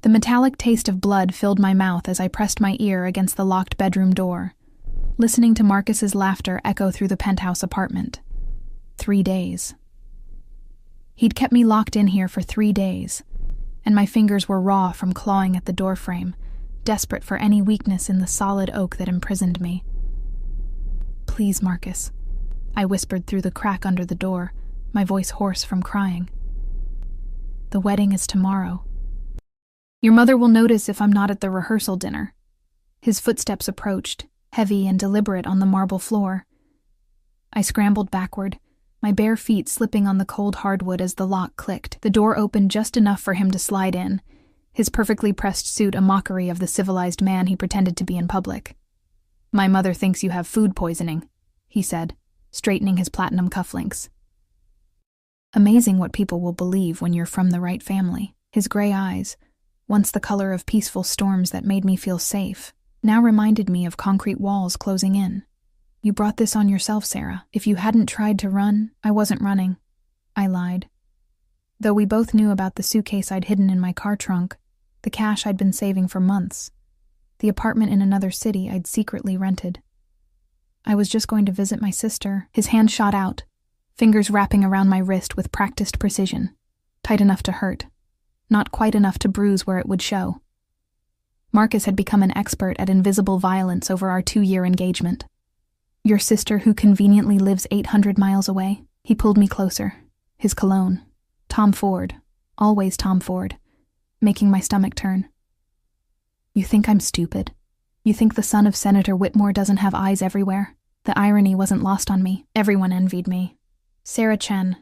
The metallic taste of blood filled my mouth as I pressed my ear against the locked bedroom door, listening to Marcus's laughter echo through the penthouse apartment. 3 days. He'd kept me locked in here for 3 days, and my fingers were raw from clawing at the doorframe, desperate for any weakness in the solid oak that imprisoned me. "Please, Marcus," I whispered through the crack under the door, my voice hoarse from crying. "The wedding is tomorrow. Your mother will notice if I'm not at the rehearsal dinner." His footsteps approached, heavy and deliberate on the marble floor. I scrambled backward, my bare feet slipping on the cold hardwood as the lock clicked. The door opened just enough for him to slide in, his perfectly pressed suit a mockery of the civilized man he pretended to be in public. "My mother thinks you have food poisoning," he said, straightening his platinum cufflinks. Amazing what people will believe when you're from the right family. His gray eyes, once the color of peaceful storms that made me feel safe, now reminded me of concrete walls closing in. "You brought this on yourself, Sarah. If you hadn't tried to run, I wasn't running," I lied. Though we both knew about the suitcase I'd hidden in my car trunk, the cash I'd been saving for months, the apartment in another city I'd secretly rented. "I was just going to visit my sister." His hand shot out, fingers wrapping around my wrist with practiced precision, tight enough to hurt, not quite enough to bruise where it would show. Marcus had become an expert at invisible violence over our 2-year engagement. "Your sister who conveniently lives 800 miles away?" He pulled me closer, his cologne. Tom Ford, always Tom Ford, making my stomach turn. "You think I'm stupid? You think the son of Senator Whitmore doesn't have eyes everywhere?" The irony wasn't lost on me. Everyone envied me. Sarah Chen,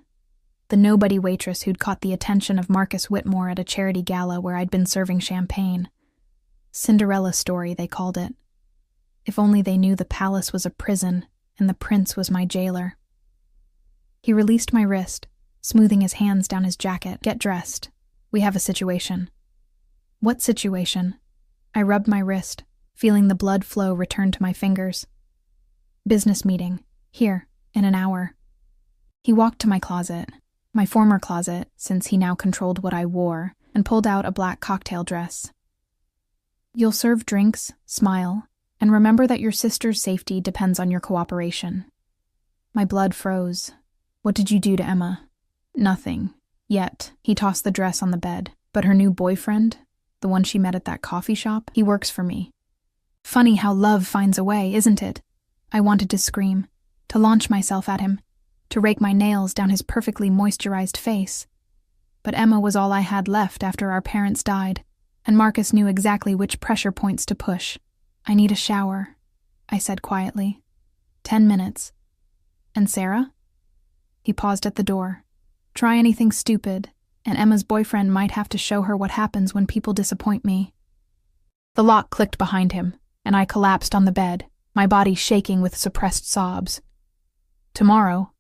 the nobody waitress who'd caught the attention of Marcus Whitmore at a charity gala where I'd been serving champagne. Cinderella story, they called it. If only they knew the palace was a prison and the prince was my jailer. He released my wrist, smoothing his hands down his jacket. "Get dressed. We have a situation." "What situation?" I rubbed my wrist, feeling the blood flow return to my fingers. "Business meeting. Here, in an hour." He walked to my closet, my former closet, since he now controlled what I wore, and pulled out a black cocktail dress. "You'll serve drinks, smile, and remember that your sister's safety depends on your cooperation." My blood froze. "What did you do to Emma?" "Nothing. Yet." He tossed the dress on the bed. "But her new boyfriend, the one she met at that coffee shop, he works for me." Funny how love finds a way, isn't it? I wanted to scream, to launch myself at him, to rake my nails down his perfectly moisturized face. But Emma was all I had left after our parents died, and Marcus knew exactly which pressure points to push. "I need a shower," I said quietly. 10 minutes. "And Sarah?" He paused at the door. "Try anything stupid, and Emma's boyfriend might have to show her what happens when people disappoint me." The lock clicked behind him, and I collapsed on the bed, my body shaking with suppressed sobs. Tomorrow,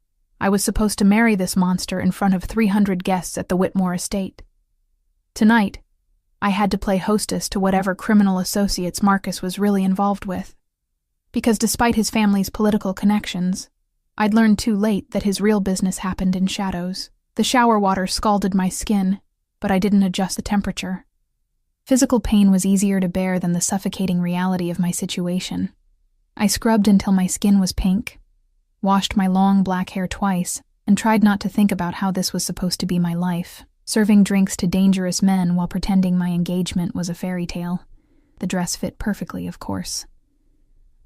I was supposed to marry this monster in front of 300 guests at the Whitmore estate. Tonight, I had to play hostess to whatever criminal associates Marcus was really involved with. Because despite his family's political connections, I'd learned too late that his real business happened in shadows. The shower water scalded my skin, but I didn't adjust the temperature. Physical pain was easier to bear than the suffocating reality of my situation. I scrubbed until my skin was pink, washed my long black hair twice, and tried not to think about how this was supposed to be my life, serving drinks to dangerous men while pretending my engagement was a fairy tale. The dress fit perfectly, of course.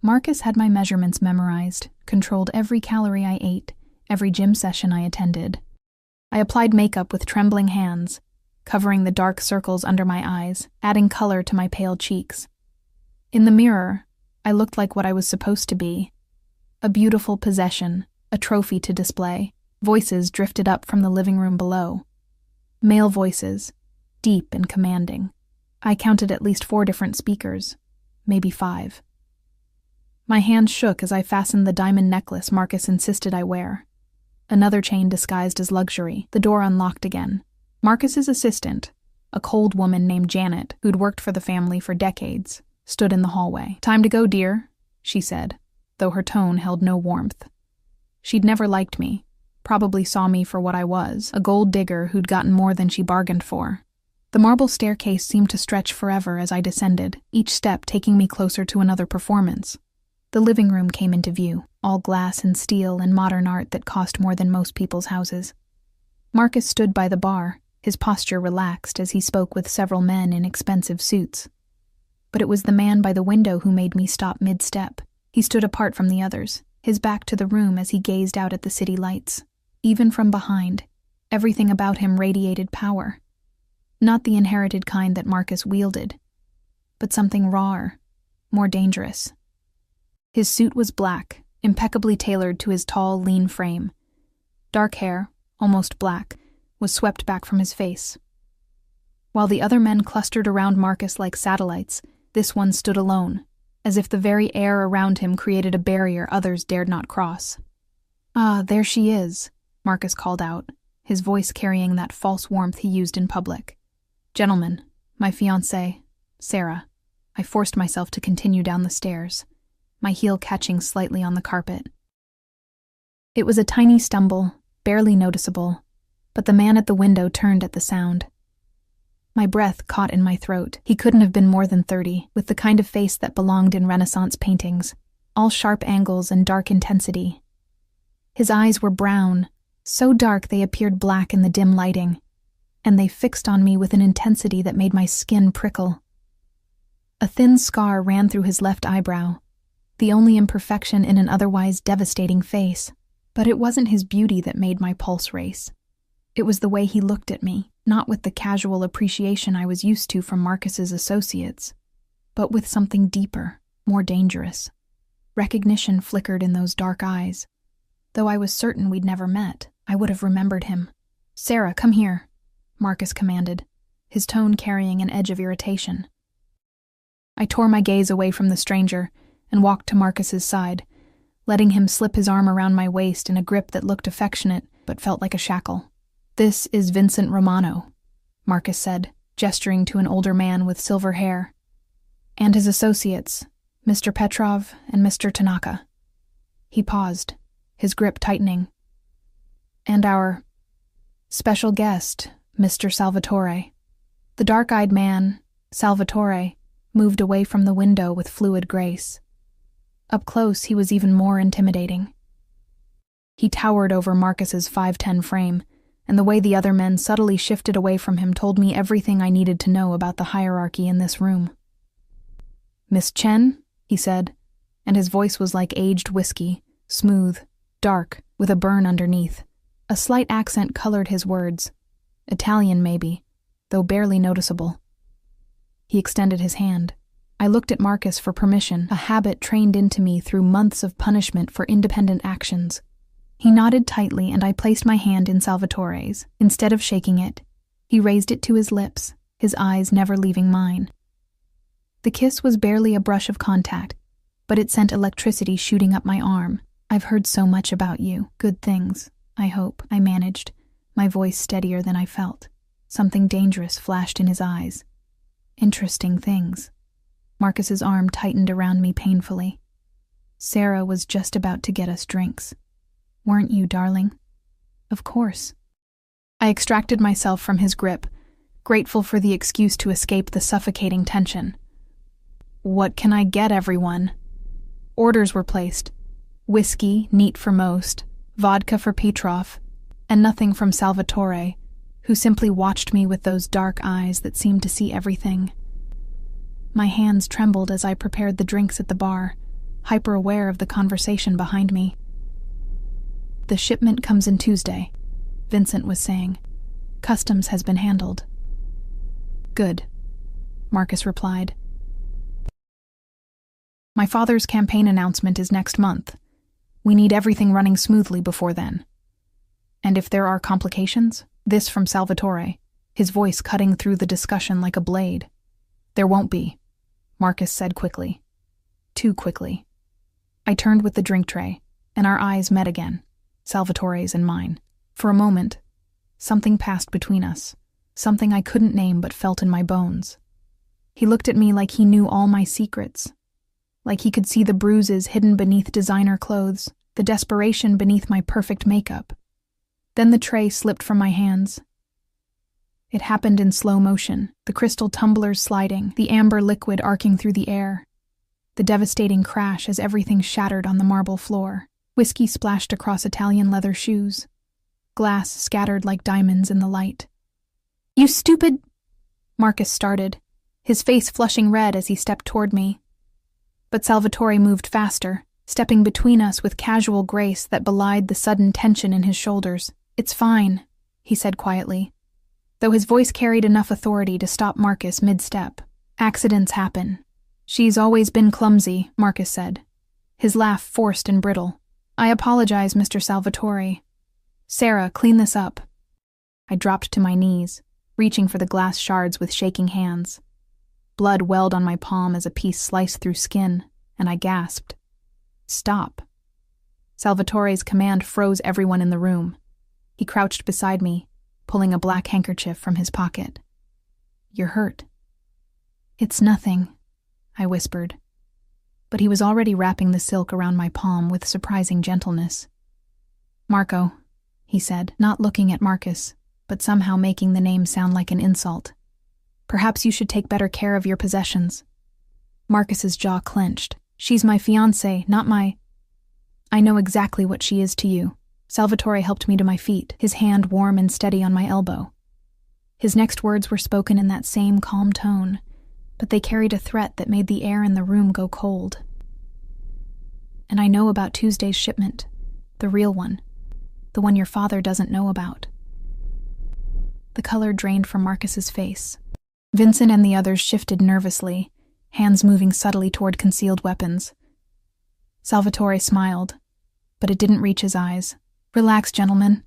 Marcus had my measurements memorized, controlled every calorie I ate, every gym session I attended. I applied makeup with trembling hands, covering the dark circles under my eyes, adding color to my pale cheeks. In the mirror, I looked like what I was supposed to be. A beautiful possession, a trophy to display. Voices drifted up from the living room below. Male voices, deep and commanding. I counted at least 4 different speakers, maybe 5. My hand shook as I fastened the diamond necklace Marcus insisted I wear. Another chain disguised as luxury. The door unlocked again. Marcus's assistant, a cold woman named Janet, who'd worked for the family for decades, stood in the hallway. "Time to go, dear," she said, though her tone held no warmth. She'd never liked me, probably saw me for what I was, a gold digger who'd gotten more than she bargained for. The marble staircase seemed to stretch forever as I descended, each step taking me closer to another performance. The living room came into view, all glass and steel and modern art that cost more than most people's houses. Marcus stood by the bar, his posture relaxed as he spoke with several men in expensive suits. But it was the man by the window who made me stop mid-step. He stood apart from the others, his back to the room as he gazed out at the city lights. Even from behind, everything about him radiated power. Not the inherited kind that Marcus wielded, but something rawer, more dangerous. His suit was black, impeccably tailored to his tall, lean frame. Dark hair, almost black, was swept back from his face. While the other men clustered around Marcus like satellites, this one stood alone, as if the very air around him created a barrier others dared not cross. "Ah, there she is," Marcus called out, his voice carrying that false warmth he used in public. "Gentlemen, my fiancé, Sarah." I forced myself to continue down the stairs, my heel catching slightly on the carpet. It was a tiny stumble, barely noticeable, but the man at the window turned at the sound. My breath caught in my throat. He couldn't have been more than 30, with the kind of face that belonged in Renaissance paintings, all sharp angles and dark intensity. His eyes were brown, so dark they appeared black in the dim lighting, and they fixed on me with an intensity that made my skin prickle. A thin scar ran through his left eyebrow, the only imperfection in an otherwise devastating face. But it wasn't his beauty that made my pulse race. It was the way he looked at me, not with the casual appreciation I was used to from Marcus's associates, but with something deeper, more dangerous. Recognition flickered in those dark eyes. Though I was certain we'd never met, I would have remembered him. "Sarah, come here," Marcus commanded, his tone carrying an edge of irritation. I tore my gaze away from the stranger and walked to Marcus's side, letting him slip his arm around my waist in a grip that looked affectionate but felt like a shackle. "This is Vincent Romano," Marcus said, gesturing to an older man with silver hair, "and his associates, Mr. Petrov and Mr. Tanaka." He paused, his grip tightening. "And our special guest, Mr. Salvatore." The dark-eyed man, Salvatore, moved away from the window with fluid grace. Up close, he was even more intimidating. He towered over Marcus's 5'10" frame, and the way the other men subtly shifted away from him told me everything I needed to know about the hierarchy in this room. "Miss Chen," he said, and his voice was like aged whiskey, smooth, dark, with a burn underneath. A slight accent colored his words. Italian, maybe, though barely noticeable. He extended his hand. I looked at Marcus for permission, a habit trained into me through months of punishment for independent actions. He nodded tightly, and I placed my hand in Salvatore's. Instead of shaking it, he raised it to his lips, his eyes never leaving mine. The kiss was barely a brush of contact, but it sent electricity shooting up my arm. "I've heard so much about you. Good things, I hope," I managed, my voice steadier than I felt. Something dangerous flashed in his eyes. "Interesting things." Marcus's arm tightened around me painfully. "Sarah was just about to get us drinks. Weren't you, darling?" "Of course." I extracted myself from his grip, grateful for the excuse to escape the suffocating tension. "What can I get everyone?" Orders were placed. Whiskey, neat for most, vodka for Petrov, and nothing from Salvatore, who simply watched me with those dark eyes that seemed to see everything. My hands trembled as I prepared the drinks at the bar, hyper-aware of the conversation behind me. "The shipment comes in Tuesday," Vincent was saying. "Customs has been handled." "Good," Marcus replied. "My father's campaign announcement is next month. We need everything running smoothly before then. And if there are complications," this from Salvatore, his voice cutting through the discussion like a blade. "There won't be," Marcus said quickly. Too quickly. I turned with the drink tray, and our eyes met again, Salvatore's and mine. For a moment, something passed between us, something I couldn't name but felt in my bones. He looked at me like he knew all my secrets, like he could see the bruises hidden beneath designer clothes, the desperation beneath my perfect makeup. Then the tray slipped from my hands. It happened in slow motion, the crystal tumblers sliding, the amber liquid arcing through the air. The devastating crash as everything shattered on the marble floor. Whiskey splashed across Italian leather shoes. Glass scattered like diamonds in the light. "You stupid—" Marcus started, his face flushing red as he stepped toward me. But Salvatore moved faster, stepping between us with casual grace that belied the sudden tension in his shoulders. "It's fine," he said quietly, though his voice carried enough authority to stop Marcus mid-step. "Accidents happen. She's always been clumsy," Marcus said, his laugh forced and brittle. "I apologize, Mr. Salvatore. Sarah, clean this up." I dropped to my knees, reaching for the glass shards with shaking hands. Blood welled on my palm as a piece sliced through skin, and I gasped. "Stop." Salvatore's command froze everyone in the room. He crouched beside me, pulling a black handkerchief from his pocket. "You're hurt." "It's nothing," I whispered. But he was already wrapping the silk around my palm with surprising gentleness. "Marco," he said, not looking at Marcus, but somehow making the name sound like an insult. "Perhaps you should take better care of your possessions." Marcus's jaw clenched. "She's my fiancé, not my—" "I know exactly what she is to you." Salvatore helped me to my feet, his hand warm and steady on my elbow. His next words were spoken in that same calm tone, but they carried a threat that made the air in the room go cold. "And I know about Tuesday's shipment, the real one, the one your father doesn't know about." The color drained from Marcus's face. Vincent and the others shifted nervously, hands moving subtly toward concealed weapons. Salvatore smiled, but it didn't reach his eyes. "Relax, gentlemen.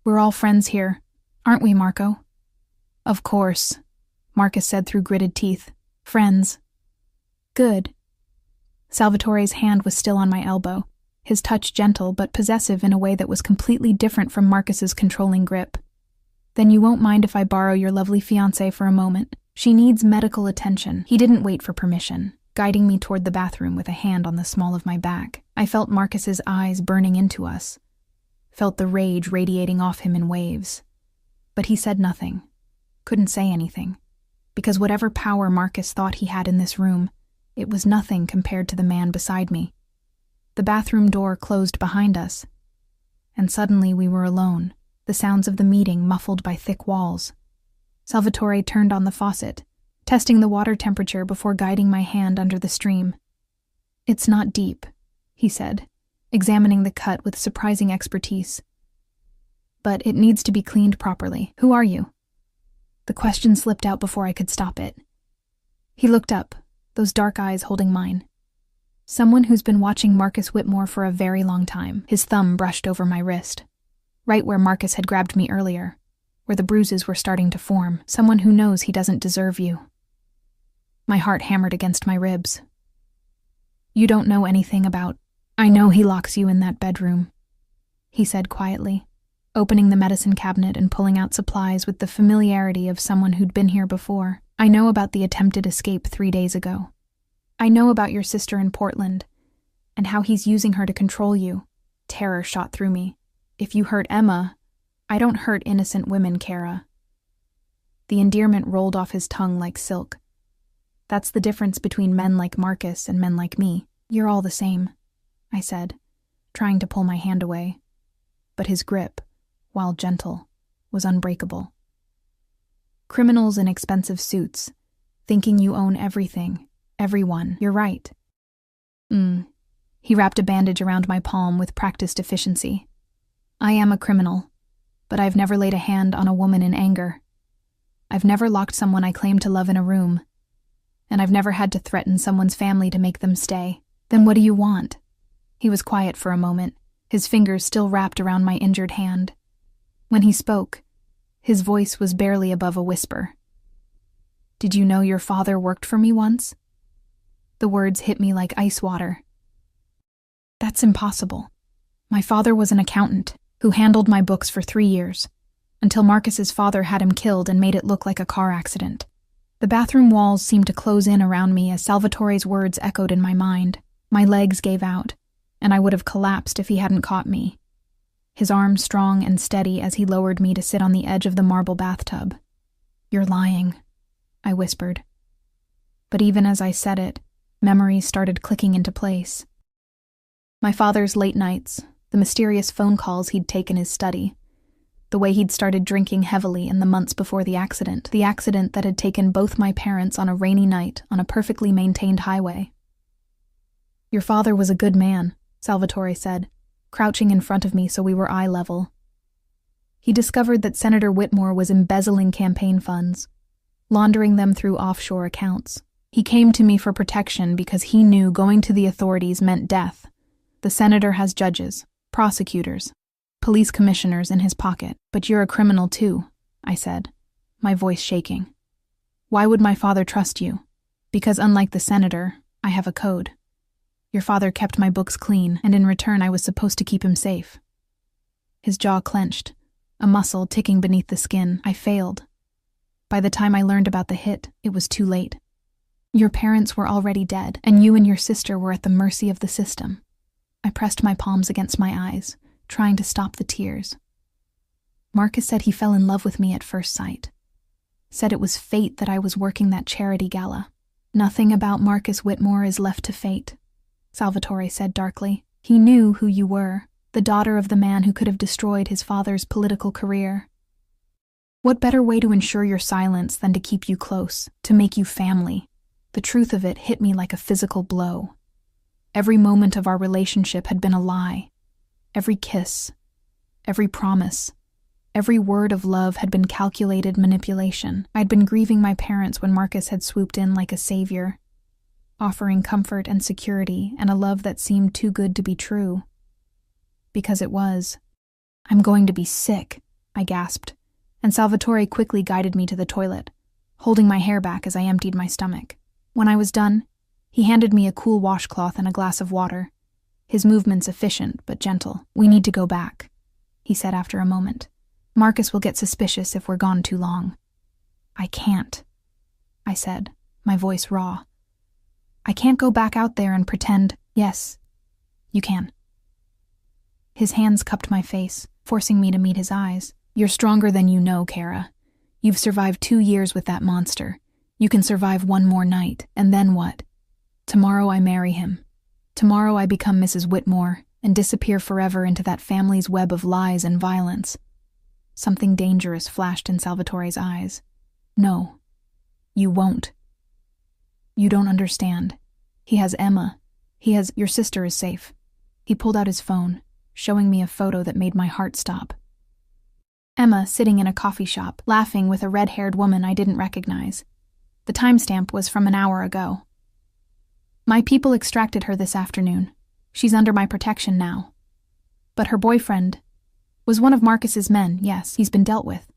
We're all friends here, aren't we, Marco?" "Of course," Marcus said through gritted teeth. "Friends." "Good." Salvatore's hand was still on my elbow, his touch gentle but possessive in a way that was completely different from Marcus's controlling grip. "Then you won't mind if I borrow your lovely fiancée for a moment? She needs medical attention." He didn't wait for permission, guiding me toward the bathroom with a hand on the small of my back. I felt Marcus's eyes burning into us, felt the rage radiating off him in waves. But he said nothing, couldn't say anything, because whatever power Marcus thought he had in this room, it was nothing compared to the man beside me. The bathroom door closed behind us, and suddenly we were alone, the sounds of the meeting muffled by thick walls. Salvatore turned on the faucet, testing the water temperature before guiding my hand under the stream. "It's not deep," he said, examining the cut with surprising expertise. "But it needs to be cleaned properly. Who are you?" The question slipped out before I could stop it. He looked up, those dark eyes holding mine. "Someone who's been watching Marcus Whitmore for a very long time." His thumb brushed over my wrist, right where Marcus had grabbed me earlier, where the bruises were starting to form. "Someone who knows he doesn't deserve you." My heart hammered against my ribs. "You don't know anything about—" "I know he locks you in that bedroom," he said quietly, opening the medicine cabinet and pulling out supplies with the familiarity of someone who'd been here before. "I know about the attempted escape 3 days ago. I know about your sister in Portland, and how he's using her to control you." Terror shot through me. "If you hurt Emma, I don't hurt innocent women, Kara." The endearment rolled off his tongue like silk. "That's the difference between men like Marcus and men like me. You're all the same," I said, trying to pull my hand away. But his grip, while gentle, was unbreakable. "Criminals in expensive suits, thinking you own everything, everyone. You're right." He wrapped a bandage around my palm with practiced efficiency. "I am a criminal, but I've never laid a hand on a woman in anger. I've never locked someone I claim to love in a room, and I've never had to threaten someone's family to make them stay." "Then what do you want?" He was quiet for a moment, his fingers still wrapped around my injured hand. When he spoke, his voice was barely above a whisper. "Did you know your father worked for me once?" The words hit me like ice water. "That's impossible. My father was an accountant who handled my books for 3 years, until Marcus's father had him killed and made it look like a car accident." The bathroom walls seemed to close in around me as Salvatore's words echoed in my mind. My legs gave out, and I would have collapsed if he hadn't caught me, his arm strong and steady as he lowered me to sit on the edge of the marble bathtub. "You're lying," I whispered. But even as I said it, memories started clicking into place. My father's late nights, the mysterious phone calls he'd take in his study, the way he'd started drinking heavily in the months before the accident that had taken both my parents on a rainy night on a perfectly maintained highway. "Your father was a good man," Salvatore said, crouching in front of me so we were eye level. He discovered that Senator Whitmore was embezzling campaign funds, laundering them through offshore accounts. He came to me for protection because he knew going to the authorities meant death. The senator has judges, prosecutors, police commissioners in his pocket. "But you're a criminal too," I said, my voice shaking. "Why would my father trust you?" "Because unlike the senator, I have a code. Your father kept my books clean, and in return I was supposed to keep him safe." His jaw clenched, a muscle ticking beneath the skin. I failed. By the time I learned about the hit, it was too late. Your parents were already dead, and you and your sister were at the mercy of the system. I pressed my palms against my eyes, trying to stop the tears. Marcus said he fell in love with me at first sight. Said it was fate that I was working that charity gala. "Nothing about Marcus Whitmore is left to fate," Salvatore said darkly. "He knew who you were, the daughter of the man who could have destroyed his father's political career. What better way to ensure your silence than to keep you close, to make you family?" The truth of it hit me like a physical blow. Every moment of our relationship had been a lie. Every kiss, every promise, every word of love had been calculated manipulation. I'd been grieving my parents when Marcus had swooped in like a savior, offering comfort and security and a love that seemed too good to be true. Because it was. "I'm going to be sick," I gasped, and Salvatore quickly guided me to the toilet, holding my hair back as I emptied my stomach. When I was done, he handed me a cool washcloth and a glass of water, his movements efficient but gentle. "We need to go back," he said after a moment. "Marcus will get suspicious if we're gone too long." "I can't," I said, my voice raw. "I can't go back out there and pretend." "Yes, you can." His hands cupped my face, forcing me to meet his eyes. "You're stronger than you know, Kara. You've survived 2 years with that monster. You can survive one more night, and then what? Tomorrow I marry him. Tomorrow I become Mrs. Whitmore and disappear forever into that family's web of lies and violence." Something dangerous flashed in Salvatore's eyes. "No, you won't. You don't understand. He has Emma. Your sister is safe." He pulled out his phone, showing me a photo that made my heart stop. Emma sitting in a coffee shop, laughing with a red-haired woman I didn't recognize. The timestamp was from an hour ago. "My people extracted her this afternoon. She's under my protection now. But her boyfriend was one of Marcus's men. Yes, he's been dealt with."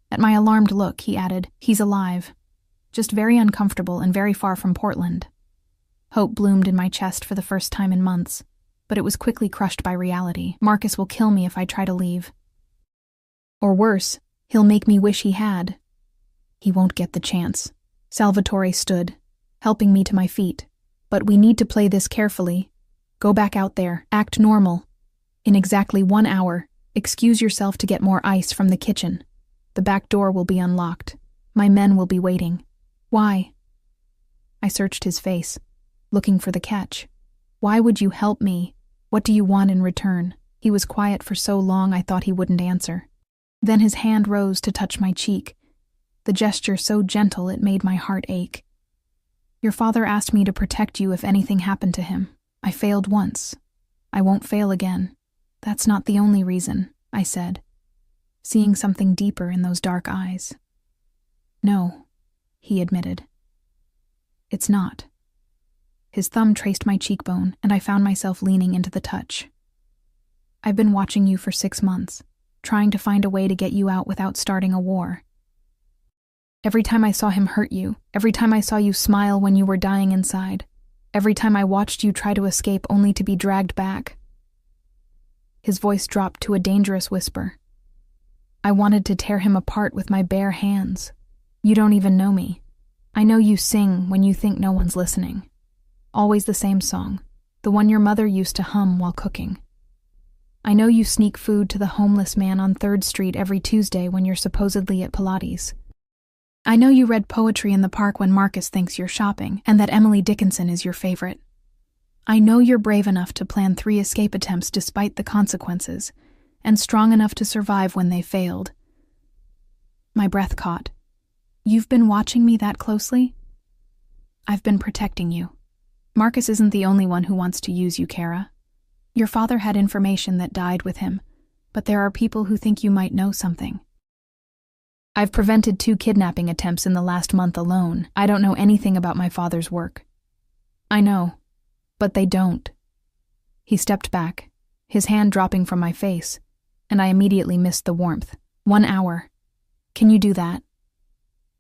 At my alarmed look, he added, "He's alive. Just very uncomfortable and very far from Portland." Hope bloomed in my chest for the first time in months, but it was quickly crushed by reality. Marcus will kill me if I try to leave. Or worse, he'll make me wish he had. He won't get the chance. Salvatore stood, helping me to my feet. "But we need to play this carefully. Go back out there, act normal. In exactly 1 hour, excuse yourself to get more ice from the kitchen. The back door will be unlocked. My men will be waiting." "Why?" I searched his face, looking for the catch. "Why would you help me? What do you want in return?" He was quiet for so long I thought he wouldn't answer. Then his hand rose to touch my cheek, the gesture so gentle it made my heart ache. "Your father asked me to protect you if anything happened to him. I failed once. I won't fail again. That's not the only reason," I said, seeing something deeper in those dark eyes. "No," he admitted. "It's not." His thumb traced my cheekbone, and I found myself leaning into the touch. "I've been watching you for 6 months, trying to find a way to get you out without starting a war. Every time I saw him hurt you, every time I saw you smile when you were dying inside, every time I watched you try to escape only to be dragged back." His voice dropped to a dangerous whisper. I wanted to tear him apart with my bare hands. "You don't even know me. I know you sing when you think no one's listening. Always the same song, the one your mother used to hum while cooking. I know you sneak food to the homeless man on 3rd Street every Tuesday when you're supposedly at Pilates. I know you read poetry in the park when Marcus thinks you're shopping, and that Emily Dickinson is your favorite. I know you're brave enough to plan 3 escape attempts despite the consequences, and strong enough to survive when they failed. My breath caught. You've been watching me that closely? I've been protecting you. Marcus isn't the only one who wants to use you, Kara. Your father had information that died with him, but there are people who think you might know something. I've prevented 2 kidnapping attempts in the last month alone. I don't know anything about my father's work. I know, but they don't. He stepped back, his hand dropping from my face, and I immediately missed the warmth. 1 hour. Can you do that?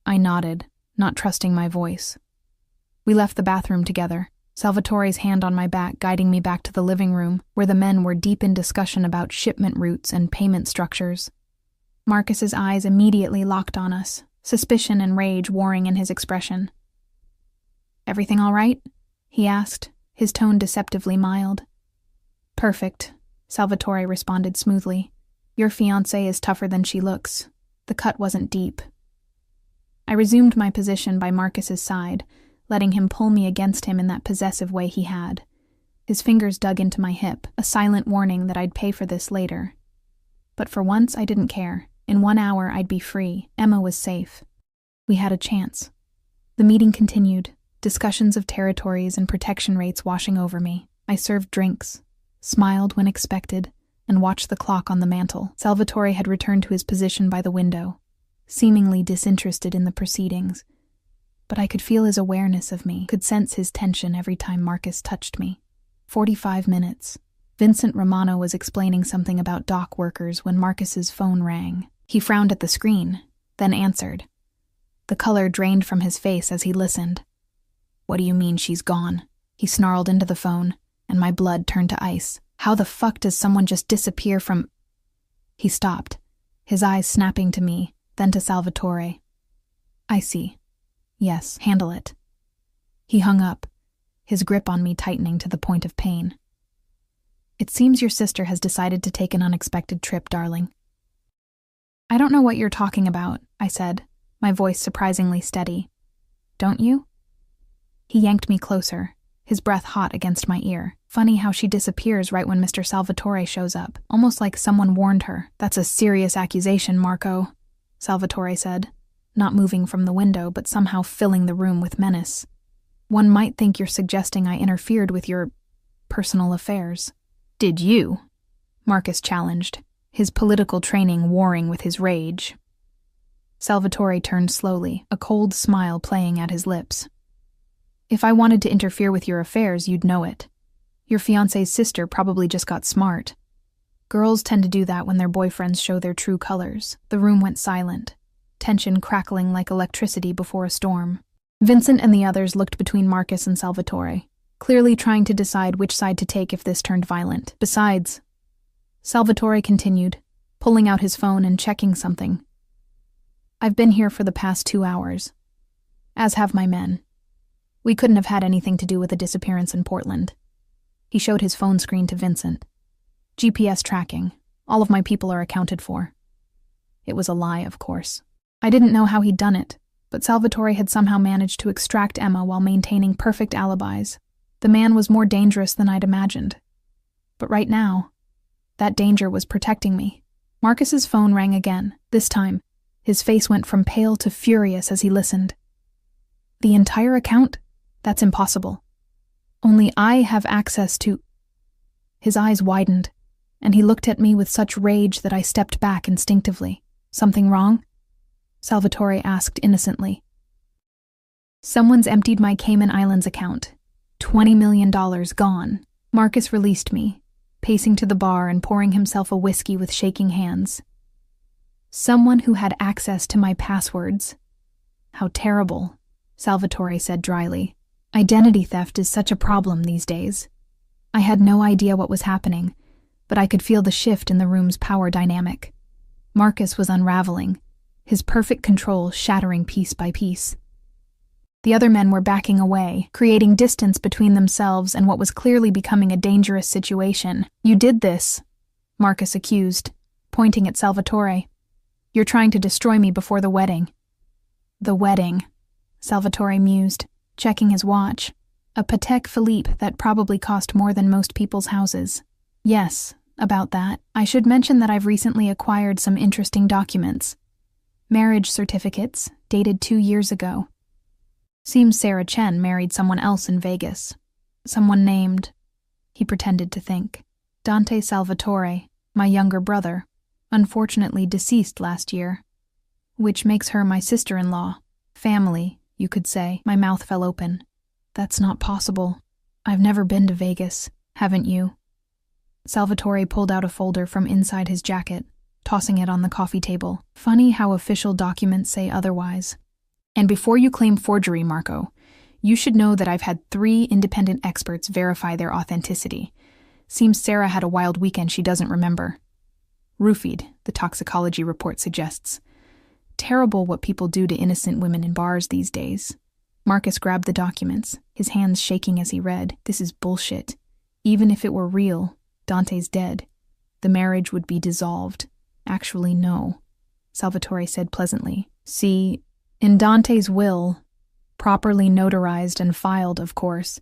I nodded, not trusting my voice. We left the bathroom together, Salvatore's hand on my back guiding me back to the living room, where the men were deep in discussion about shipment routes and payment structures. Marcus's eyes immediately locked on us, suspicion and rage warring in his expression. Everything all right? He asked, his tone deceptively mild. Perfect, Salvatore responded smoothly. Your fiancé is tougher than she looks. The cut wasn't deep. I resumed my position by Marcus's side, letting him pull me against him in that possessive way he had. His fingers dug into my hip, a silent warning that I'd pay for this later. But for once, I didn't care. In 1 hour, I'd be free. Emma was safe. We had a chance. The meeting continued, discussions of territories and protection rates washing over me. I served drinks, smiled when expected, and watched the clock on the mantel. Salvatore had returned to his position by the window, seemingly disinterested in the proceedings. But I could feel his awareness of me, could sense his tension every time Marcus touched me. 45 minutes. Vincent Romano was explaining something about dock workers when Marcus's phone rang. He frowned at the screen, then answered. The color drained from his face as he listened. What do you mean she's gone? He snarled into the phone, and my blood turned to ice. How the fuck does someone just disappear from... He stopped, his eyes snapping to me, then to Salvatore. I see. Yes, handle it. He hung up, his grip on me tightening to the point of pain. It seems your sister has decided to take an unexpected trip, darling. I don't know what you're talking about, I said, my voice surprisingly steady. Don't you? He yanked me closer, his breath hot against my ear. Funny how she disappears right when Mr. Salvatore shows up, almost like someone warned her. That's a serious accusation, Marco, Salvatore said, not moving from the window but somehow filling the room with menace. One might think you're suggesting I interfered with your personal affairs. Did you? Marcus challenged, his political training warring with his rage. Salvatore turned slowly, a cold smile playing at his lips. If I wanted to interfere with your affairs, you'd know it. Your fiancé's sister probably just got smart. Girls tend to do that when their boyfriends show their true colors. The room went silent, tension crackling like electricity before a storm. Vincent and the others looked between Marcus and Salvatore, clearly trying to decide which side to take if this turned violent. Besides, Salvatore continued, pulling out his phone and checking something. I've been here for the past 2 hours, as have my men. We couldn't have had anything to do with the disappearance in Portland. He showed his phone screen to Vincent. GPS tracking. All of my people are accounted for. It was a lie, of course. I didn't know how he'd done it, but Salvatore had somehow managed to extract Emma while maintaining perfect alibis. The man was more dangerous than I'd imagined. But right now, that danger was protecting me. Marcus's phone rang again. This time, his face went from pale to furious as he listened. The entire account? That's impossible. Only I have access to... His eyes widened, and he looked at me with such rage that I stepped back instinctively. Something wrong? Salvatore asked innocently. Someone's emptied my Cayman Islands account. $20 million gone. Marcus released me, pacing to the bar and pouring himself a whiskey with shaking hands. Someone who had access to my passwords. How terrible, Salvatore said dryly. Identity theft is such a problem these days. I had no idea what was happening, but I could feel the shift in the room's power dynamic. Marcus was unraveling, his perfect control shattering piece by piece. The other men were backing away, creating distance between themselves and what was clearly becoming a dangerous situation. You did this, Marcus accused, pointing at Salvatore. You're trying to destroy me before the wedding. The wedding, Salvatore mused, checking his watch. A Patek Philippe that probably cost more than most people's houses. Yes, about that. I should mention that I've recently acquired some interesting documents. Marriage certificates, dated 2 years ago. Seems Sarah Chen married someone else in Vegas. Someone named... He pretended to think. Dante Salvatore, my younger brother, unfortunately deceased last year. Which makes her my sister-in-law. Family, you could say. My mouth fell open. That's not possible. I've never been to Vegas, haven't you? Salvatore pulled out a folder from inside his jacket, tossing it on the coffee table. Funny how official documents say otherwise. And before you claim forgery, Marco, you should know that I've had 3 independent experts verify their authenticity. Seems Sarah had a wild weekend she doesn't remember. Roofied, the toxicology report suggests. Terrible what people do to innocent women in bars these days. Marcus grabbed the documents, his hands shaking as he read. This is bullshit. Even if it were real, Dante's dead. The marriage would be dissolved. Actually, no, Salvatore said pleasantly. See, in Dante's will, properly notarized and filed, of course,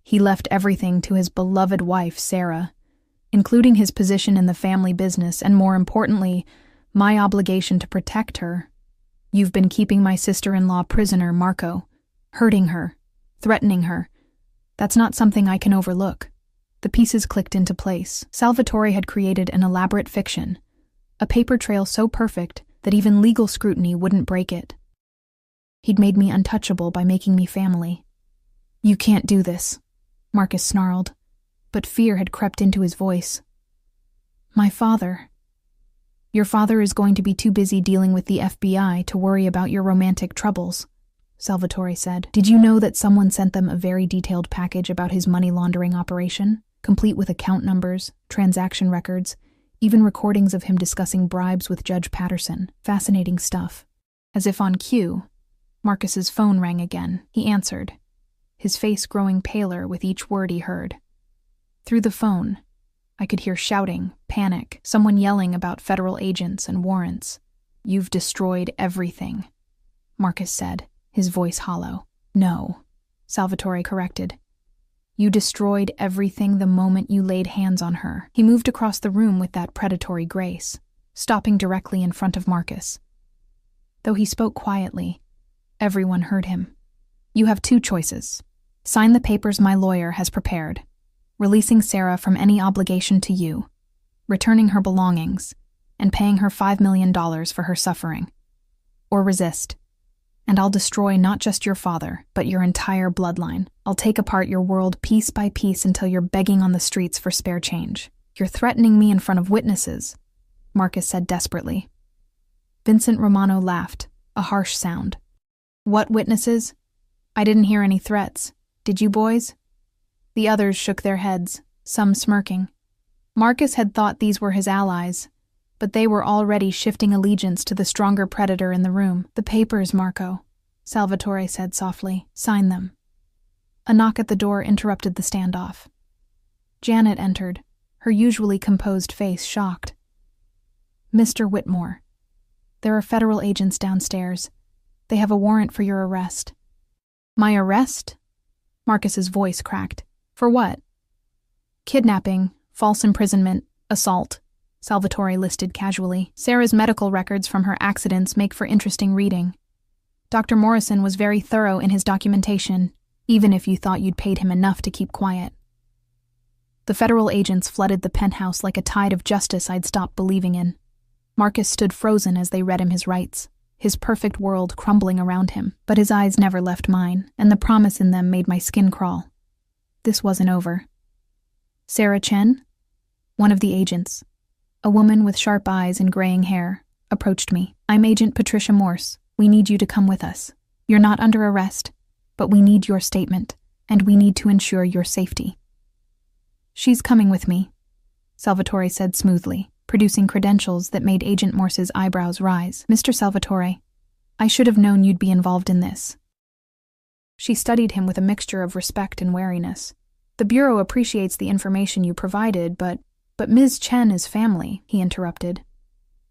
he left everything to his beloved wife, Sarah, including his position in the family business and, more importantly, my obligation to protect her. You've been keeping my sister-in-law prisoner, Marco. Hurting her, threatening her. That's not something I can overlook. The pieces clicked into place. Salvatore had created an elaborate fiction, a paper trail so perfect that even legal scrutiny wouldn't break it. He'd made me untouchable by making me family. You can't do this, Marcus snarled, but fear had crept into his voice. My father. Your father is going to be too busy dealing with the FBI to worry about your romantic troubles, Salvatore said. Did you know that someone sent them a very detailed package about his money laundering operation, complete with account numbers, transaction records, even recordings of him discussing bribes with Judge Patterson? Fascinating stuff. As if on cue, Marcus's phone rang again. He answered, his face growing paler with each word he heard. Through the phone, I could hear shouting, panic, someone yelling about federal agents and warrants. You've destroyed everything, Marcus said, his voice hollow. No, Salvatore corrected. You destroyed everything the moment you laid hands on her. He moved across the room with that predatory grace, stopping directly in front of Marcus. Though he spoke quietly, everyone heard him. You have 2 choices. Sign the papers my lawyer has prepared, releasing Sarah from any obligation to you, returning her belongings, and paying her $5 million for her suffering. Or resist, and I'll destroy not just your father, but your entire bloodline. I'll take apart your world piece by piece until you're begging on the streets for spare change. You're threatening me in front of witnesses, Marcus said desperately. Vincent Romano laughed, a harsh sound. What witnesses? I didn't hear any threats. Did you boys? The others shook their heads, some smirking. Marcus had thought these were his allies, but they were already shifting allegiance to the stronger predator in the room. The papers, Marco, Salvatore said softly. Sign them. A knock at the door interrupted the standoff. Janet entered, her usually composed face shocked. Mr. Whitmore, there are federal agents downstairs. They have a warrant for your arrest. My arrest? Marcus's voice cracked. For what? Kidnapping, false imprisonment, assault, Salvatore listed casually. Sarah's medical records from her accidents make for interesting reading. Dr. Morrison was very thorough in his documentation, even if you thought you'd paid him enough to keep quiet. The federal agents flooded the penthouse like a tide of justice I'd stopped believing in. Marcus stood frozen as they read him his rights, his perfect world crumbling around him, but his eyes never left mine, and the promise in them made my skin crawl. This wasn't over. Sarah Chen, one of the agents, a woman with sharp eyes and graying hair, approached me. I'm Agent Patricia Morse. We need you to come with us. You're not under arrest, but we need your statement, and we need to ensure your safety. She's coming with me, Salvatore said smoothly, producing credentials that made Agent Morse's eyebrows rise. Mr. Salvatore, I should have known you'd be involved in this. She studied him with a mixture of respect and wariness. The Bureau appreciates the information you provided, but Ms. Chen is family, he interrupted.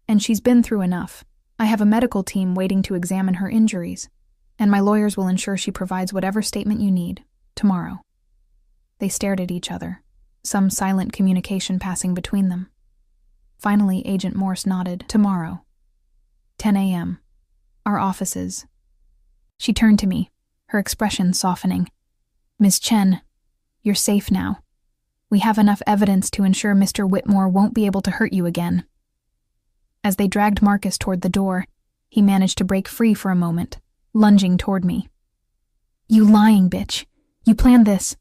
And she's been through enough. I have a medical team waiting to examine her injuries, and my lawyers will ensure she provides whatever statement you need, tomorrow." They stared at each other, some silent communication passing between them. Finally, Agent Morse nodded. "Tomorrow. 10 a.m. Our offices." She turned to me, her expression softening. "Ms. Chen, you're safe now. We have enough evidence to ensure Mr. Whitmore won't be able to hurt you again." As they dragged Marcus toward the door, he managed to break free for a moment, lunging toward me. "You lying bitch! You planned this!"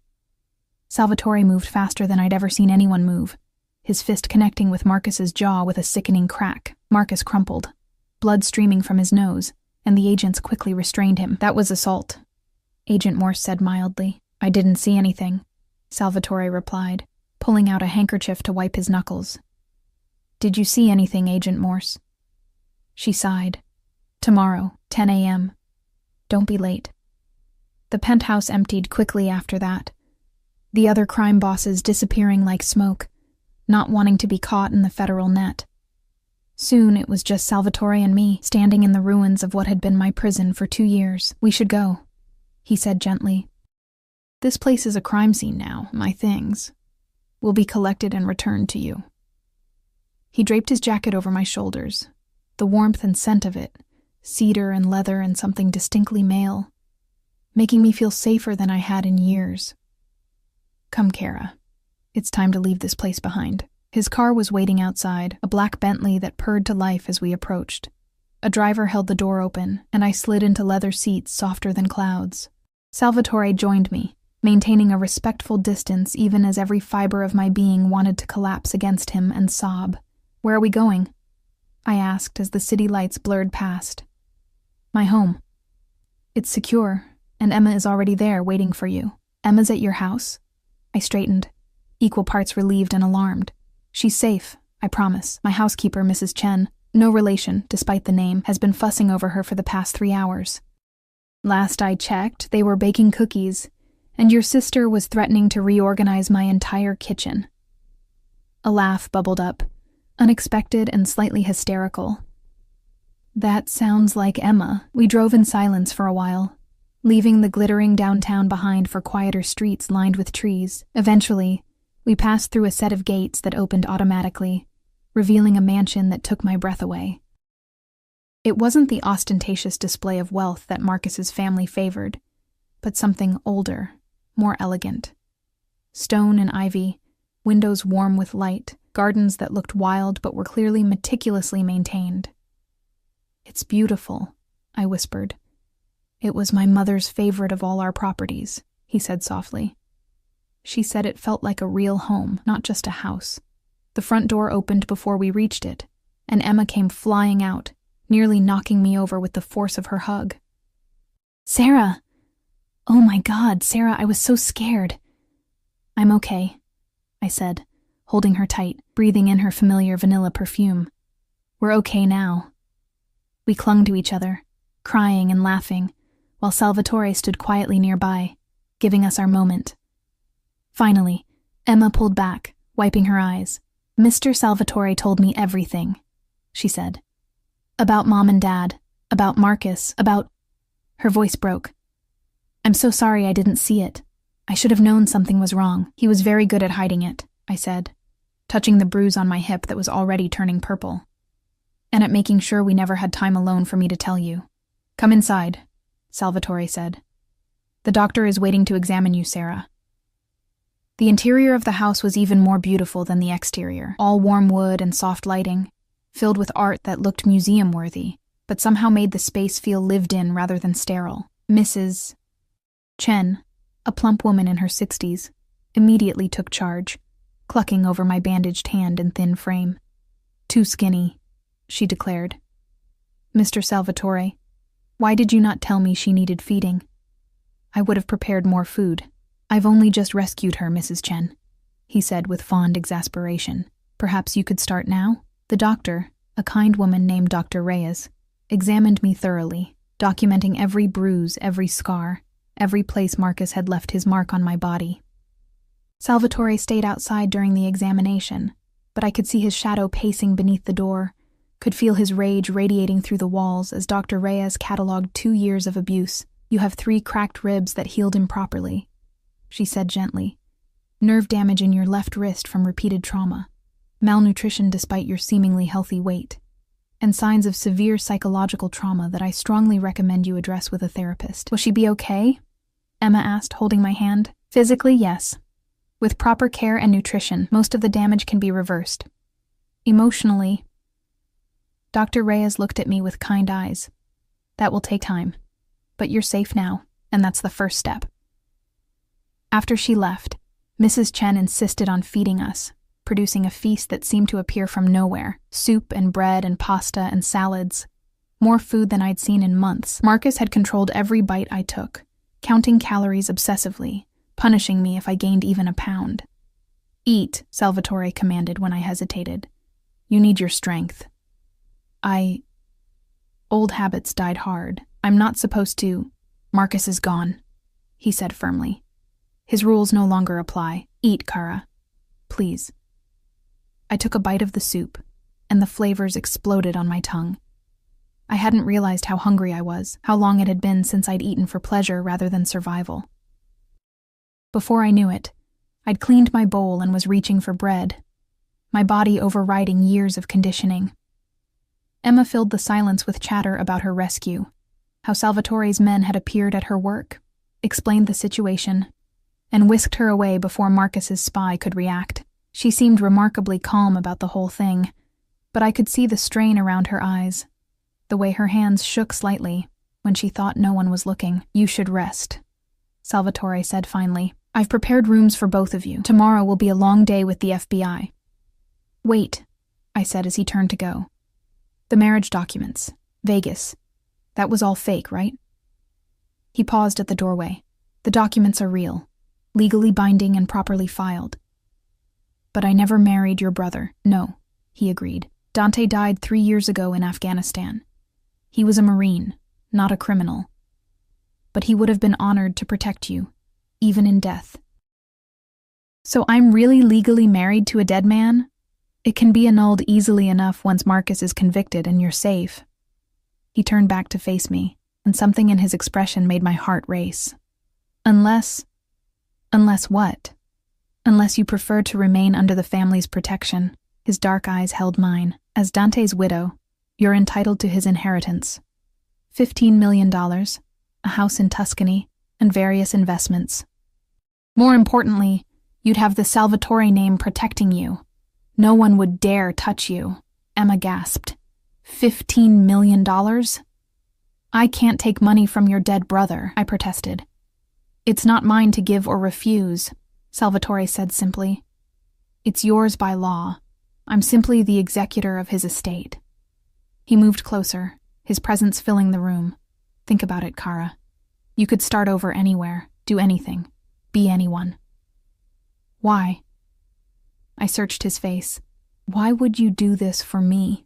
Salvatore moved faster than I'd ever seen anyone move, his fist connecting with Marcus's jaw with a sickening crack. Marcus crumpled, blood streaming from his nose, and the agents quickly restrained him. "That was assault," Agent Morse said mildly. "I didn't see anything," Salvatore replied, pulling out a handkerchief to wipe his knuckles. "Did you see anything, Agent Morse?" She sighed. "Tomorrow, 10 a.m. Don't be late." The penthouse emptied quickly after that, the other crime bosses disappearing like smoke, not wanting to be caught in the federal net. Soon it was just Salvatore and me, standing in the ruins of what had been my prison for 2 years. "We should go," he said gently. "This place is a crime scene now. My things will be collected and returned to you." He draped his jacket over my shoulders, the warmth and scent of it, cedar and leather and something distinctly male, making me feel safer than I had in years. "Come, Kara. It's time to leave this place behind." His car was waiting outside, a black Bentley that purred to life as we approached. A driver held the door open, and I slid into leather seats softer than clouds. Salvatore joined me, maintaining a respectful distance even as every fiber of my being wanted to collapse against him and sob. "Where are we going?" I asked as the city lights blurred past. "My home. It's secure, and Emma is already there waiting for you." "Emma's at your house?" I straightened, equal parts relieved and alarmed. "She's safe, I promise. My housekeeper, Mrs. Chen, no relation, despite the name, has been fussing over her for the past 3 hours. Last I checked, they were baking cookies, and your sister was threatening to reorganize my entire kitchen." A laugh bubbled up, unexpected and slightly hysterical. "That sounds like Emma." We drove in silence for a while, leaving the glittering downtown behind for quieter streets lined with trees. Eventually, we passed through a set of gates that opened automatically, revealing a mansion that took my breath away. It wasn't the ostentatious display of wealth that Marcus's family favored, but something older, more elegant. Stone and ivy, windows warm with light, gardens that looked wild but were clearly meticulously maintained. "It's beautiful," I whispered. "It was my mother's favorite of all our properties," he said softly. She said it felt like a real home, not just a house. The front door opened before we reached it, and Emma came flying out, nearly knocking me over with the force of her hug. "Sarah! Oh my God, Sarah, I was so scared." "I'm okay," I said, holding her tight, breathing in her familiar vanilla perfume. "We're okay now." We clung to each other, crying and laughing, while Salvatore stood quietly nearby, giving us our moment. Finally, Emma pulled back, wiping her eyes. "Mr. Salvatore told me everything," she said. "About Mom and Dad, about Marcus, about—" Her voice broke. "I'm so sorry I didn't see it. I should have known something was wrong. He was very good at hiding it," I said, touching the bruise on my hip that was already turning purple. "And at making sure we never had time alone for me to tell you." "Come inside," Salvatore said. "The doctor is waiting to examine you, Sarah." The interior of the house was even more beautiful than the exterior, all warm wood and soft lighting, filled with art that looked museum-worthy, but somehow made the space feel lived in rather than sterile. Mrs. Chen, a plump woman in her 60s, immediately took charge, clucking over my bandaged hand and thin frame. "Too skinny," she declared. "Mr. Salvatore, why did you not tell me she needed feeding? I would have prepared more food." "I've only just rescued her, Mrs. Chen," he said with fond exasperation. "Perhaps you could start now?" The doctor, a kind woman named Dr. Reyes, examined me thoroughly, documenting every bruise, every scar, every place Marcus had left his mark on my body. Salvatore stayed outside during the examination, but I could see his shadow pacing beneath the door, could feel his rage radiating through the walls as Dr. Reyes cataloged 2 years of abuse. "You have 3 cracked ribs that healed improperly," she said gently. "Nerve damage in your left wrist from repeated trauma. Malnutrition despite your seemingly healthy weight. And signs of severe psychological trauma that I strongly recommend you address with a therapist." "Will she be okay?" Emma asked, holding my hand. "Physically, yes. With proper care and nutrition, most of the damage can be reversed. Emotionally..." Dr. Reyes looked at me with kind eyes. "That will take time. But you're safe now, and that's the first step." After she left, Mrs. Chen insisted on feeding us, producing a feast that seemed to appear from nowhere. Soup and bread and pasta and salads. More food than I'd seen in months. Marcus had controlled every bite I took, counting calories obsessively, punishing me if I gained even a pound. "Eat," Salvatore commanded when I hesitated. "You need your strength." Old habits died hard. "I'm not supposed to..." "Marcus is gone," he said firmly. "His rules no longer apply. Eat, Kara. Please." I took a bite of the soup, and the flavors exploded on my tongue. I hadn't realized how hungry I was, how long it had been since I'd eaten for pleasure rather than survival. Before I knew it, I'd cleaned my bowl and was reaching for bread, my body overriding years of conditioning. Emma filled the silence with chatter about her rescue, how Salvatore's men had appeared at her work, explained the situation, and whisked her away before Marcus's spy could react. She seemed remarkably calm about the whole thing, but I could see the strain around her eyes, the way her hands shook slightly when she thought no one was looking. "You should rest," Salvatore said finally. "I've prepared rooms for both of you. Tomorrow will be a long day with the FBI." "Wait," I said as he turned to go. "The marriage documents. Vegas. That was all fake, right?" He paused at the doorway. "The documents are real, legally binding and properly filed." "But I never married your brother." "No," he agreed. "Dante died 3 years ago in Afghanistan. He was a Marine, not a criminal. But he would have been honored to protect you, even in death." "So I'm really legally married to a dead man? It can be annulled easily enough once Marcus is convicted and you're safe." He turned back to face me, and something in his expression made my heart race. Unless what? "Unless you prefer to remain under the family's protection." His dark eyes held mine. "As Dante's widow, you're entitled to his inheritance. $15 million, a house in Tuscany, and various investments. More importantly, you'd have the Salvatore name protecting you. No one would dare touch you." Emma gasped. $15 million? "I can't take money from your dead brother," I protested. "It's not mine to give or refuse," Salvatore said simply. "It's yours by law. I'm simply the executor of his estate." He moved closer, his presence filling the room. "Think about it, Kara. You could start over anywhere, do anything, be anyone." "Why?" I searched his face. "Why would you do this for me?"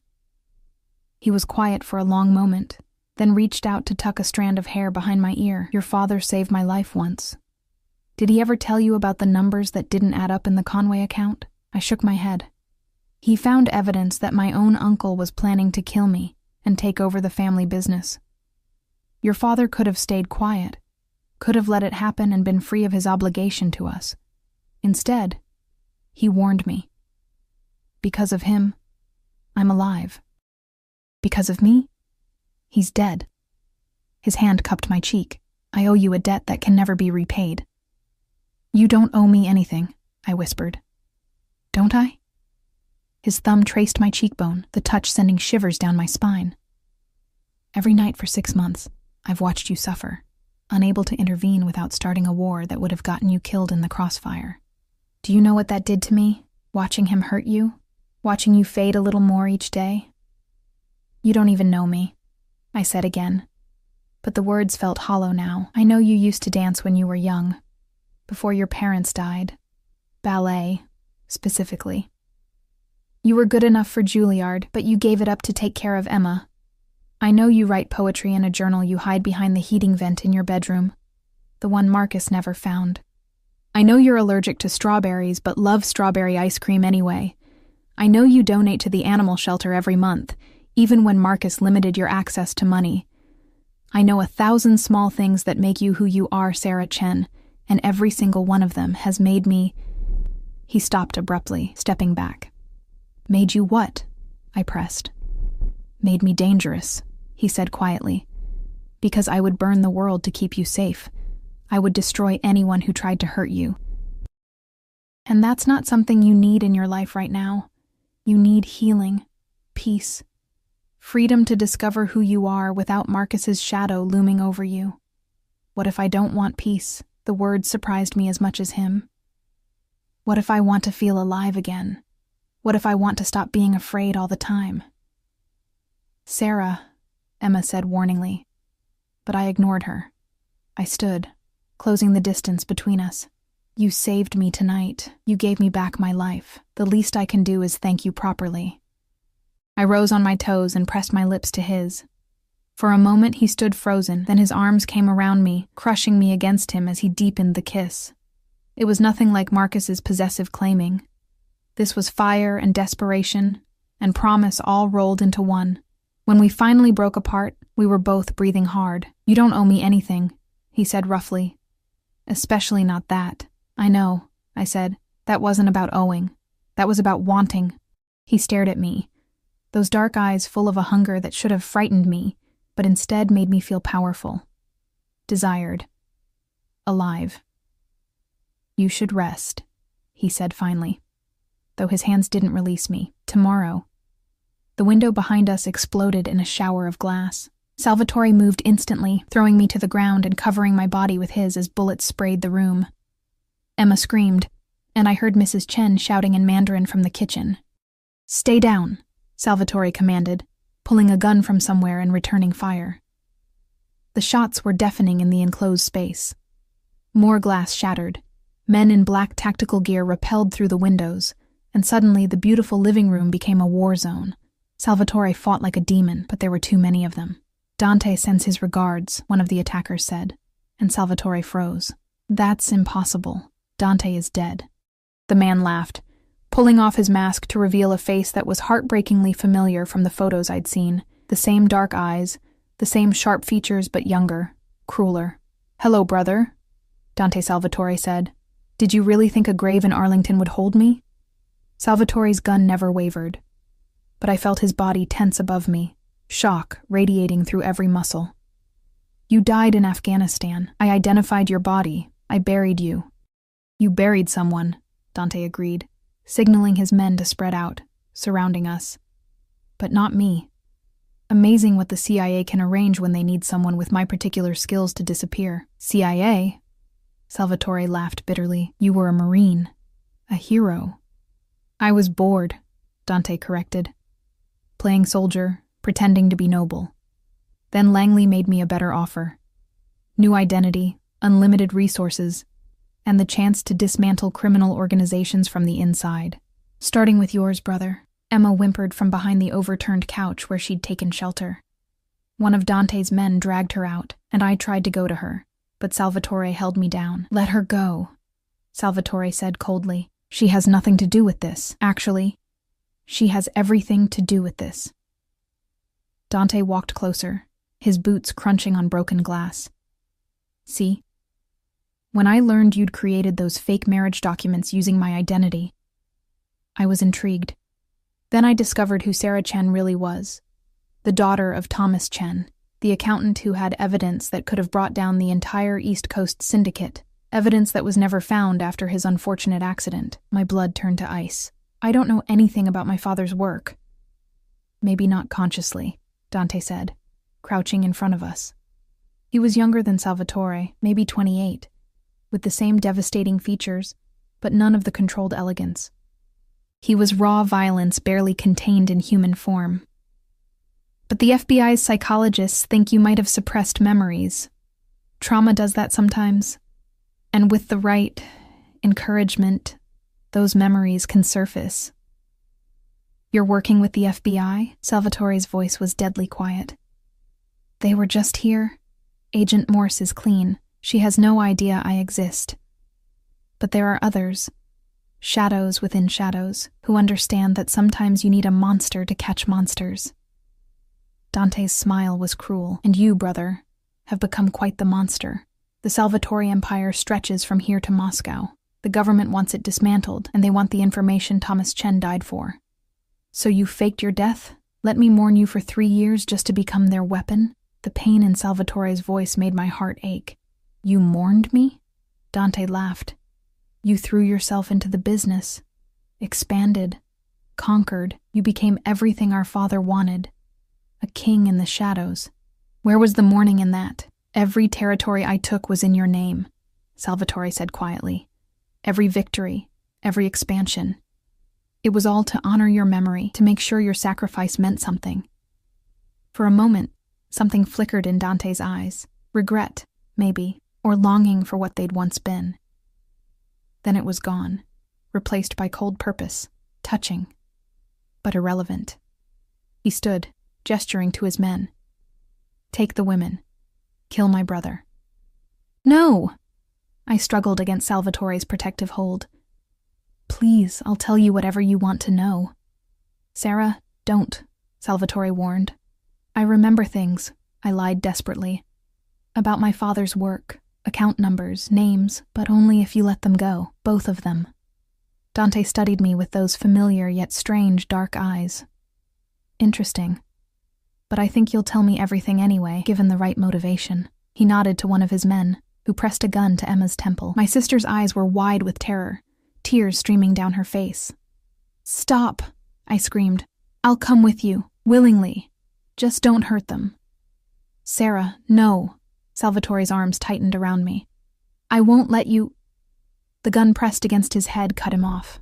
He was quiet for a long moment, then reached out to tuck a strand of hair behind my ear. "Your father saved my life once. Did he ever tell you about the numbers that didn't add up in the Conway account?" I shook my head. "He found evidence that my own uncle was planning to kill me and take over the family business. Your father could have stayed quiet, could have let it happen and been free of his obligation to us. Instead, he warned me. Because of him, I'm alive. Because of me, he's dead." His hand cupped my cheek. "I owe you a debt that can never be repaid." "You don't owe me anything," I whispered. "Don't I?" His thumb traced my cheekbone, the touch sending shivers down my spine. "Every night for 6 months, I've watched you suffer, unable to intervene without starting a war that would have gotten you killed in the crossfire. Do you know what that did to me, watching him hurt you, watching you fade a little more each day?" "You don't even know me," I said again, but the words felt hollow now. "I know you used to dance when you were young, before your parents died. Ballet, specifically. You were good enough for Juilliard, but you gave it up to take care of Emma. I know you write poetry in a journal you hide behind the heating vent in your bedroom, the one Marcus never found. I know you're allergic to strawberries but love strawberry ice cream anyway. I know you donate to the animal shelter every month, even when Marcus limited your access to money. I know 1,000 small things that make you who you are, Sarah Chen, and every single one of them has made me—" He stopped abruptly, stepping back. "Made you what?" I pressed. "Made me dangerous," he said quietly. "Because I would burn the world to keep you safe. I would destroy anyone who tried to hurt you. And that's not something you need in your life right now. You need healing, peace, freedom to discover who you are without Marcus's shadow looming over you. What if I don't want peace?" The words surprised me as much as him. "What if I want to feel alive again? What if I want to stop being afraid all the time?" "Sarah," Emma said warningly, but I ignored her. I stood, closing the distance between us. "You saved me tonight. You gave me back my life. The least I can do is thank you properly." I rose on my toes and pressed my lips to his. For a moment he stood frozen, then his arms came around me, crushing me against him as he deepened the kiss. It was nothing like Marcus's possessive claiming. This was fire and desperation, and promise all rolled into one. When we finally broke apart, we were both breathing hard. "You don't owe me anything," he said roughly. "Especially not that." "I know," I said. "That wasn't about owing. That was about wanting." He stared at me, those dark eyes full of a hunger that should have frightened me, but instead made me feel powerful, desired, alive. "You should rest," he said finally, though his hands didn't release me. "Tomorrow." The window behind us exploded in a shower of glass. Salvatore moved instantly, throwing me to the ground and covering my body with his as bullets sprayed the room. Emma screamed, and I heard Mrs. Chen shouting in Mandarin from the kitchen. "Stay down," Salvatore commanded, pulling a gun from somewhere and returning fire. The shots were deafening in the enclosed space. More glass shattered. Men in black tactical gear rappelled through the windows, and suddenly the beautiful living room became a war zone. Salvatore fought like a demon, but there were too many of them. "Dante sends his regards," one of the attackers said, and Salvatore froze. "That's impossible. Dante is dead." The man laughed, pulling off his mask to reveal a face that was heartbreakingly familiar from the photos I'd seen. The same dark eyes, the same sharp features but younger, crueler. "Hello, brother," Dante Salvatore said. "Did you really think a grave in Arlington would hold me?" Salvatore's gun never wavered, but I felt his body tense above me, shock radiating through every muscle. "You died in Afghanistan. I identified your body. I buried you." "You buried someone," Dante agreed, signaling his men to spread out, surrounding us. "But not me. Amazing what the CIA can arrange when they need someone with my particular skills to disappear." "CIA?" Salvatore laughed bitterly. "You were a Marine. A hero." "I was bored," Dante corrected. "Playing soldier, pretending to be noble. Then Langley made me a better offer. New identity, unlimited resources, and the chance to dismantle criminal organizations from the inside. Starting with yours, brother." Emma whimpered from behind the overturned couch where she'd taken shelter. One of Dante's men dragged her out, and I tried to go to her, but Salvatore held me down. "Let her go," Salvatore said coldly. "She has nothing to do with this. Actually, she has everything to do with this." Dante walked closer, his boots crunching on broken glass. "See? When I learned you'd created those fake marriage documents using my identity, I was intrigued. Then I discovered who Sarah Chen really was, the daughter of Thomas Chen, the accountant who had evidence that could have brought down the entire East Coast syndicate, evidence that was never found after his unfortunate accident. My blood turned to ice. "I don't know anything about my father's work." "Maybe not consciously," Dante said, crouching in front of us. He was younger than Salvatore, maybe 28, with the same devastating features, but none of the controlled elegance. He was raw violence barely contained in human form. "But the FBI's psychologists think you might have suppressed memories. Trauma does that sometimes. And with the right encouragement, those memories can surface." "You're working with the FBI?" Salvatore's voice was deadly quiet. "They were just here. Agent Morse is clean. She has no idea I exist. But there are others, shadows within shadows, who understand that sometimes you need a monster to catch monsters. Dante's smile was cruel. And you, brother, have become quite the monster. The Salvatore Empire stretches from here to Moscow. The government wants it dismantled, and they want the information Thomas Chen died for. So you faked your death? Let me mourn you for 3 years just to become their weapon? The pain in Salvatore's voice made my heart ache. You mourned me? Dante laughed. You threw yourself into the business. Expanded. Conquered. You became everything our father wanted. A king in the shadows. Where was the mourning in that? Every territory I took was in your name, Salvatore said quietly. Every victory, every expansion. It was all to honor your memory, to make sure your sacrifice meant something. For a moment, something flickered in Dante's eyes. Regret, maybe, or longing for what they'd once been. Then it was gone, replaced by cold purpose, touching, but irrelevant. He stood, gesturing to his men. Take the women. Kill my brother. No! I struggled against Salvatore's protective hold. Please, I'll tell you whatever you want to know. Sarah, don't, Salvatore warned. I remember things, I lied desperately. About my father's work, account numbers, names, but only if you let them go, both of them. Dante studied me with those familiar yet strange dark eyes. Interesting. But I think you'll tell me everything anyway, given the right motivation. He nodded to one of his men, who pressed a gun to Emma's temple. My sister's eyes were wide with terror, tears streaming down her face. Stop, I screamed. I'll come with you, willingly. Just don't hurt them. Sarah, no. Salvatore's arms tightened around me. I won't let you. The gun pressed against his head cut him off.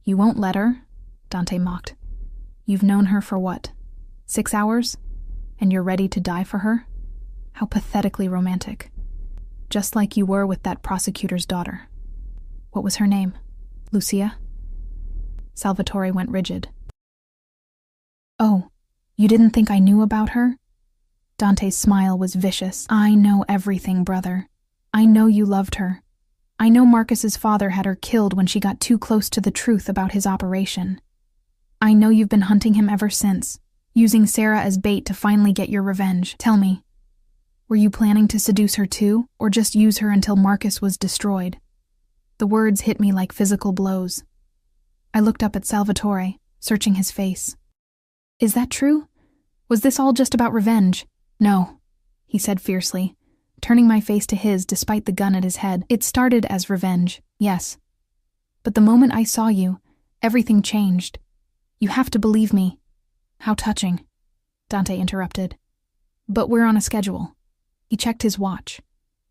You won't let her? Dante mocked. You've known her for what? 6 hours? And you're ready to die for her? How pathetically romantic. Just like you were with that prosecutor's daughter. What was her name? Lucia? Salvatore went rigid. Oh, you didn't think I knew about her? Dante's smile was vicious. I know everything, brother. I know you loved her. I know Marcus's father had her killed when she got too close to the truth about his operation. I know you've been hunting him ever since, using Sarah as bait to finally get your revenge. Tell me, were you planning to seduce her too, or just use her until Marcus was destroyed? The words hit me like physical blows. I looked up at Salvatore, searching his face. Is that true? Was this all just about revenge? No, he said fiercely, turning my face to his despite the gun at his head. It started as revenge, yes. But the moment I saw you, everything changed. You have to believe me. How touching, Dante interrupted. But we're on a schedule. He checked his watch.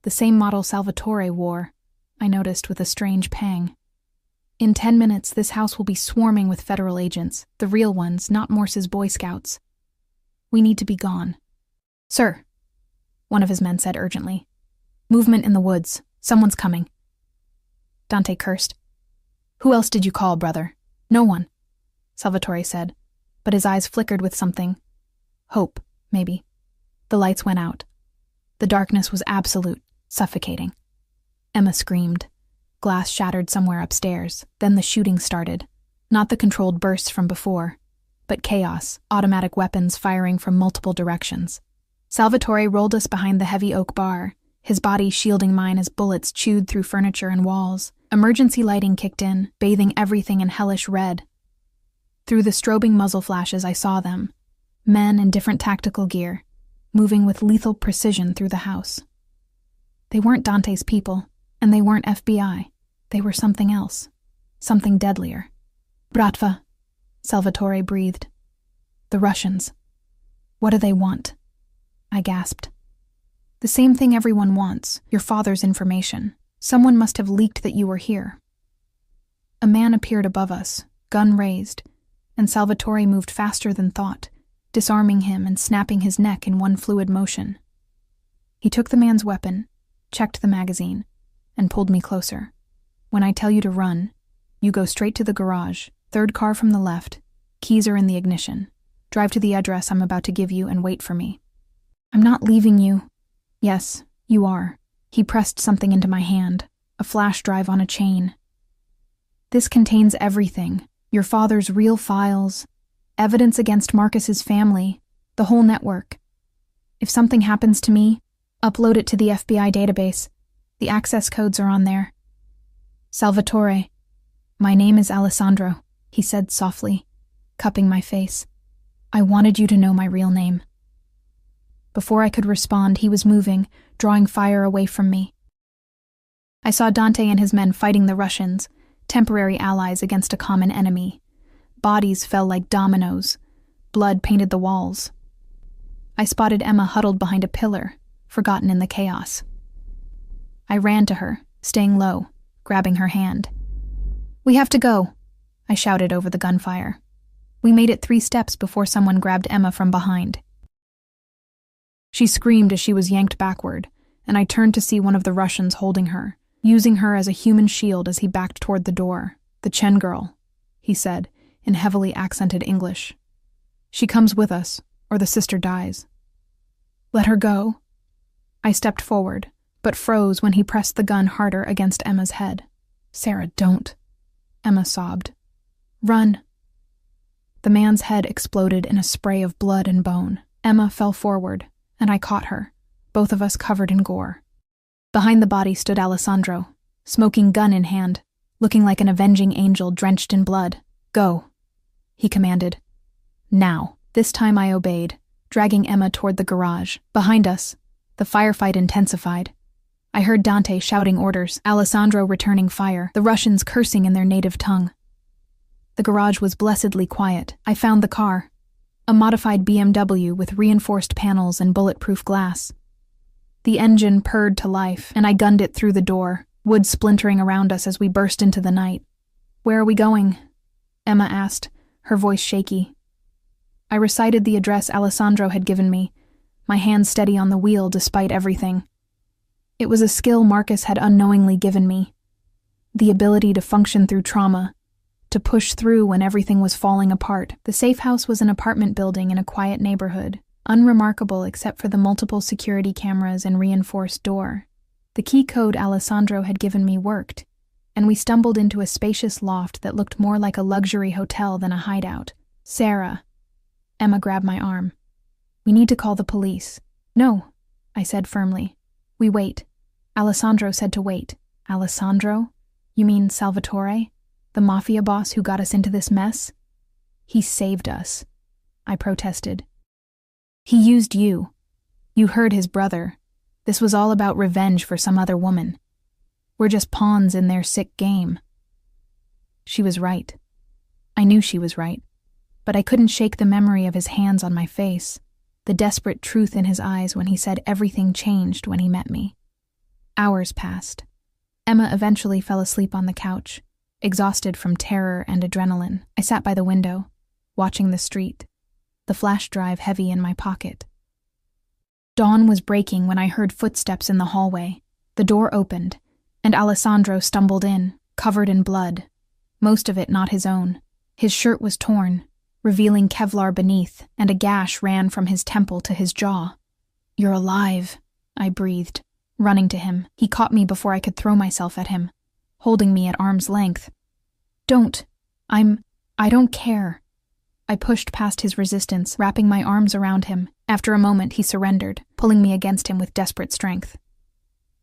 The same model Salvatore wore, I noticed with a strange pang. In 10 minutes, this house will be swarming with federal agents, the real ones, not Morse's Boy Scouts. We need to be gone. Sir, one of his men said urgently. Movement in the woods. Someone's coming. Dante cursed. Who else did you call, brother? No one, Salvatore said, but his eyes flickered with something. Hope, maybe. The lights went out. The darkness was absolute, suffocating. Emma screamed. Glass shattered somewhere upstairs. Then the shooting started. Not the controlled bursts from before, but chaos, automatic weapons firing from multiple directions. Salvatore rolled us behind the heavy oak bar, his body shielding mine as bullets chewed through furniture and walls. Emergency lighting kicked in, bathing everything in hellish red. Through the strobing muzzle flashes, I saw them. Men in different tactical gear, moving with lethal precision through the house. They weren't Dante's people, and they weren't FBI. They were something else, something deadlier. Bratva, Salvatore breathed. The Russians. What do they want? I gasped. The same thing everyone wants, your father's information. Someone must have leaked that you were here. A man appeared above us, gun raised, and Salvatore moved faster than thought, disarming him and snapping his neck in one fluid motion. He took the man's weapon, checked the magazine, and pulled me closer. When I tell you to run, you go straight to the garage, 3rd car from the left, keys are in the ignition. Drive to the address I'm about to give you and wait for me. I'm not leaving you. Yes, you are. He pressed something into my hand, a flash drive on a chain. This contains everything, your father's real files, evidence against Marcus's family, The whole network. If something happens to me, upload it to the FBI database. The access codes are on there. Salvatore. My name is Alessandro, he said softly, cupping my face. I wanted you to know my real name. Before I could respond, he was moving, drawing fire away from me. I saw Dante and his men fighting the Russians, temporary allies against a common enemy. Bodies fell like dominoes. Blood painted the walls. I spotted Emma huddled behind a pillar, forgotten in the chaos. I ran to her, staying low, grabbing her hand. We have to go, I shouted over the gunfire. We made it 3 steps before someone grabbed Emma from behind. She screamed as she was yanked backward, and I turned to see one of the Russians holding her, using her as a human shield as he backed toward the door. The Chen girl, he said, in heavily accented English. She comes with us, or the sister dies. Let her go. I stepped forward, but froze when he pressed the gun harder against Emma's head. Sarah, don't. Emma sobbed. Run. The man's head exploded in a spray of blood and bone. Emma fell forward, and I caught her, both of us covered in gore. Behind the body stood Alessandro, smoking gun in hand, looking like an avenging angel drenched in blood. Go, he commanded. Now. This time I obeyed, dragging Emma toward the garage. Behind us, the firefight intensified. I heard Dante shouting orders, Alessandro returning fire, the Russians cursing in their native tongue. The garage was blessedly quiet. I found the car, a modified BMW with reinforced panels and bulletproof glass. The engine purred to life, and I gunned it through the door, wood splintering around us as we burst into the night. Where are we going? Emma asked, her voice shaky. I recited the address Alessandro had given me, my hand steady on the wheel despite everything. It was a skill Marcus had unknowingly given me. The ability to function through trauma, to push through when everything was falling apart. The safe house was an apartment building in a quiet neighborhood, unremarkable except for the multiple security cameras and reinforced door. The key code Alessandro had given me worked, and we stumbled into a spacious loft that looked more like a luxury hotel than a hideout. Sarah. Emma grabbed my arm. We need to call the police. No, I said firmly. We wait. Alessandro said to wait. Alessandro? You mean Salvatore? The Mafia boss who got us into this mess? He saved us, I protested. He used you. You heard his brother. This was all about revenge for some other woman. We're just pawns in their sick game. She was right. I knew she was right. But I couldn't shake the memory of his hands on my face, the desperate truth in his eyes when he said everything changed when he met me. Hours passed. Emma eventually fell asleep on the couch, exhausted from terror and adrenaline. I sat by the window, watching the street, the flash drive heavy in my pocket. Dawn was breaking when I heard footsteps in the hallway. The door opened, and Alessandro stumbled in, covered in blood, most of it not his own. His shirt was torn, revealing Kevlar beneath, and a gash ran from his temple to his jaw. You're alive, I breathed, running to him. He caught me before I could throw myself at him, holding me at arm's length. Don't. I don't care. I pushed past his resistance, wrapping my arms around him. After a moment, he surrendered, pulling me against him with desperate strength.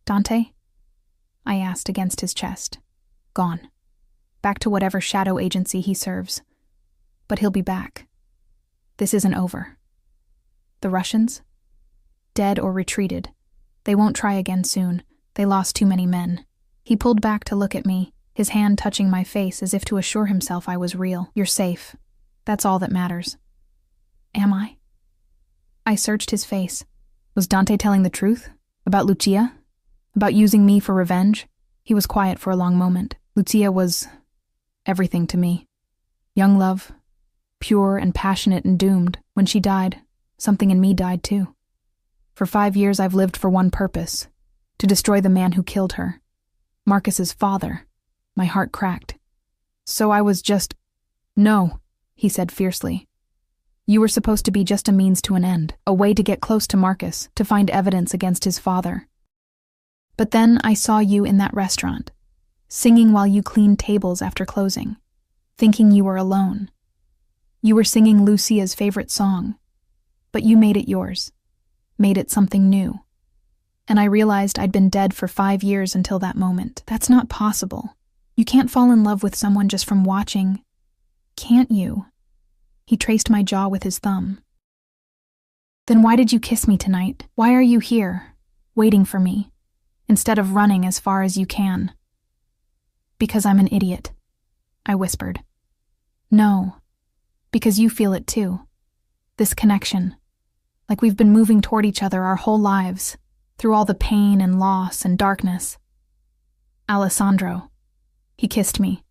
Dante? I asked against his chest. Gone. Back to whatever shadow agency he serves. But he'll be back. This isn't over. The Russians? Dead or retreated. They won't try again soon. They lost too many men. He pulled back to look at me, his hand touching my face as if to assure himself I was real. You're safe. That's all that matters. Am I? I searched his face. Was Dante telling the truth? About Lucia? About using me for revenge? He was quiet for a long moment. Lucia was everything to me. Young love, pure and passionate and doomed. When she died, something in me died too. For 5 years I've lived for one purpose, to destroy the man who killed her. Marcus's father. My heart cracked. So I was just... No, he said fiercely. You were supposed to be just a means to an end, a way to get close to Marcus, to find evidence against his father. But then I saw you in that restaurant, singing while you cleaned tables after closing, thinking you were alone. You were singing Lucia's favorite song. But you made it yours. Made it something new. And I realized I'd been dead for 5 years until that moment. That's not possible. You can't fall in love with someone just from watching. Can't you? He traced my jaw with his thumb. Then why did you kiss me tonight? Why are you here, waiting for me, instead of running as far as you can? Because I'm an idiot, I whispered. No, because you feel it too. This connection. Like we've been moving toward each other our whole lives, through all the pain and loss and darkness. Alessandro. He kissed me,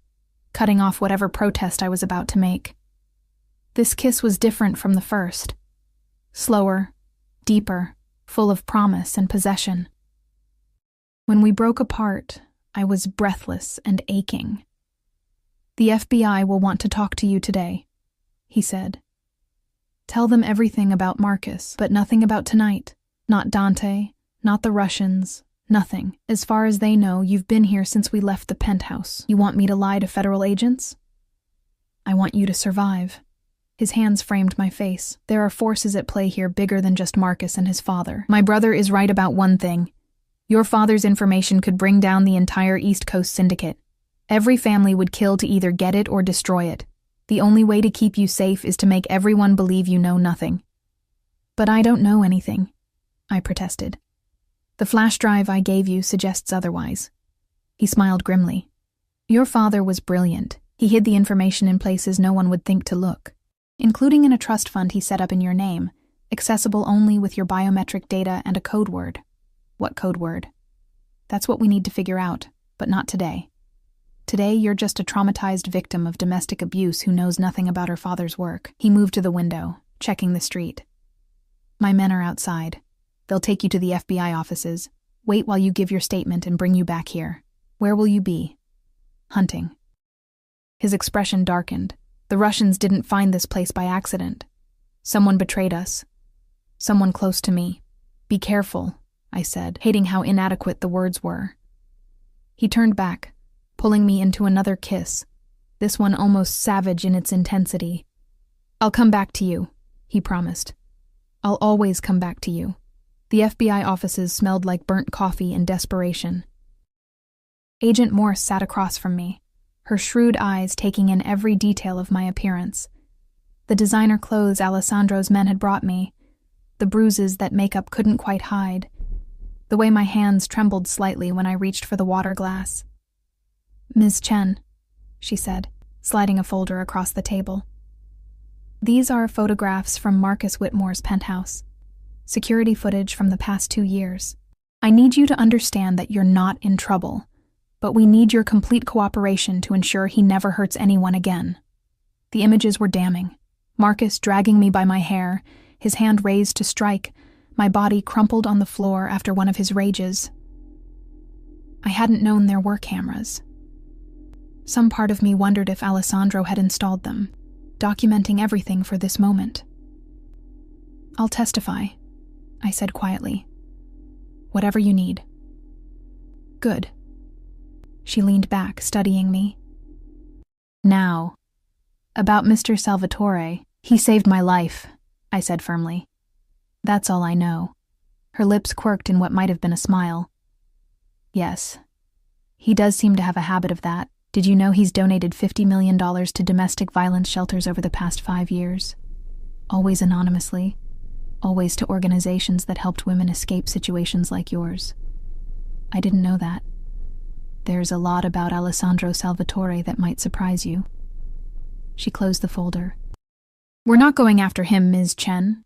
cutting off whatever protest I was about to make. This kiss was different from the first. Slower, deeper, full of promise and possession. When we broke apart, I was breathless and aching. The FBI will want to talk to you today, he said. Tell them everything about Marcus, but nothing about tonight. Not Dante, not the Russians, nothing. As far as they know, you've been here since we left the penthouse. You want me to lie to federal agents? I want you to survive. His hands framed my face. There are forces at play here bigger than just Marcus and his father. My brother is right about one thing. Your father's information could bring down the entire East Coast syndicate. Every family would kill to either get it or destroy it. The only way to keep you safe is to make everyone believe you know nothing. But I don't know anything, I protested. The flash drive I gave you suggests otherwise. He smiled grimly. Your father was brilliant. He hid the information in places no one would think to look, including in a trust fund he set up in your name, accessible only with your biometric data and a code word. What code word? That's what we need to figure out, but not today. Today, you're just a traumatized victim of domestic abuse who knows nothing about her father's work. He moved to the window, checking the street. My men are outside. They'll take you to the FBI offices. Wait while you give your statement and bring you back here. Where will you be? Hunting. His expression darkened. The Russians didn't find this place by accident. Someone betrayed us. Someone close to me. Be careful, I said, hating how inadequate the words were. He turned back, pulling me into another kiss, this one almost savage in its intensity. I'll come back to you, he promised. I'll always come back to you. The FBI offices smelled like burnt coffee and desperation. Agent Morse sat across from me, her shrewd eyes taking in every detail of my appearance. The designer clothes Alessandro's men had brought me, the bruises that makeup couldn't quite hide, the way my hands trembled slightly when I reached for the water glass. Ms. Chen, she said, sliding a folder across the table. These are photographs from Marcus Whitmore's penthouse. Security footage from the past 2 years. I need you to understand that you're not in trouble, but we need your complete cooperation to ensure he never hurts anyone again. The images were damning. Marcus dragging me by my hair, his hand raised to strike, my body crumpled on the floor after one of his rages. I hadn't known there were cameras. Some part of me wondered if Alessandro had installed them, documenting everything for this moment. I'll testify, I said quietly. Whatever you need. Good. She leaned back, studying me. Now, about Mr. Salvatore, he saved my life, I said firmly. That's all I know. Her lips quirked in what might have been a smile. Yes. He does seem to have a habit of that. Did you know he's donated $50 million to domestic violence shelters over the past 5 years? Always anonymously. Always to organizations that helped women escape situations like yours. I didn't know that. There's a lot about Alessandro Salvatore that might surprise you. She closed the folder. We're not going after him, Ms. Chen.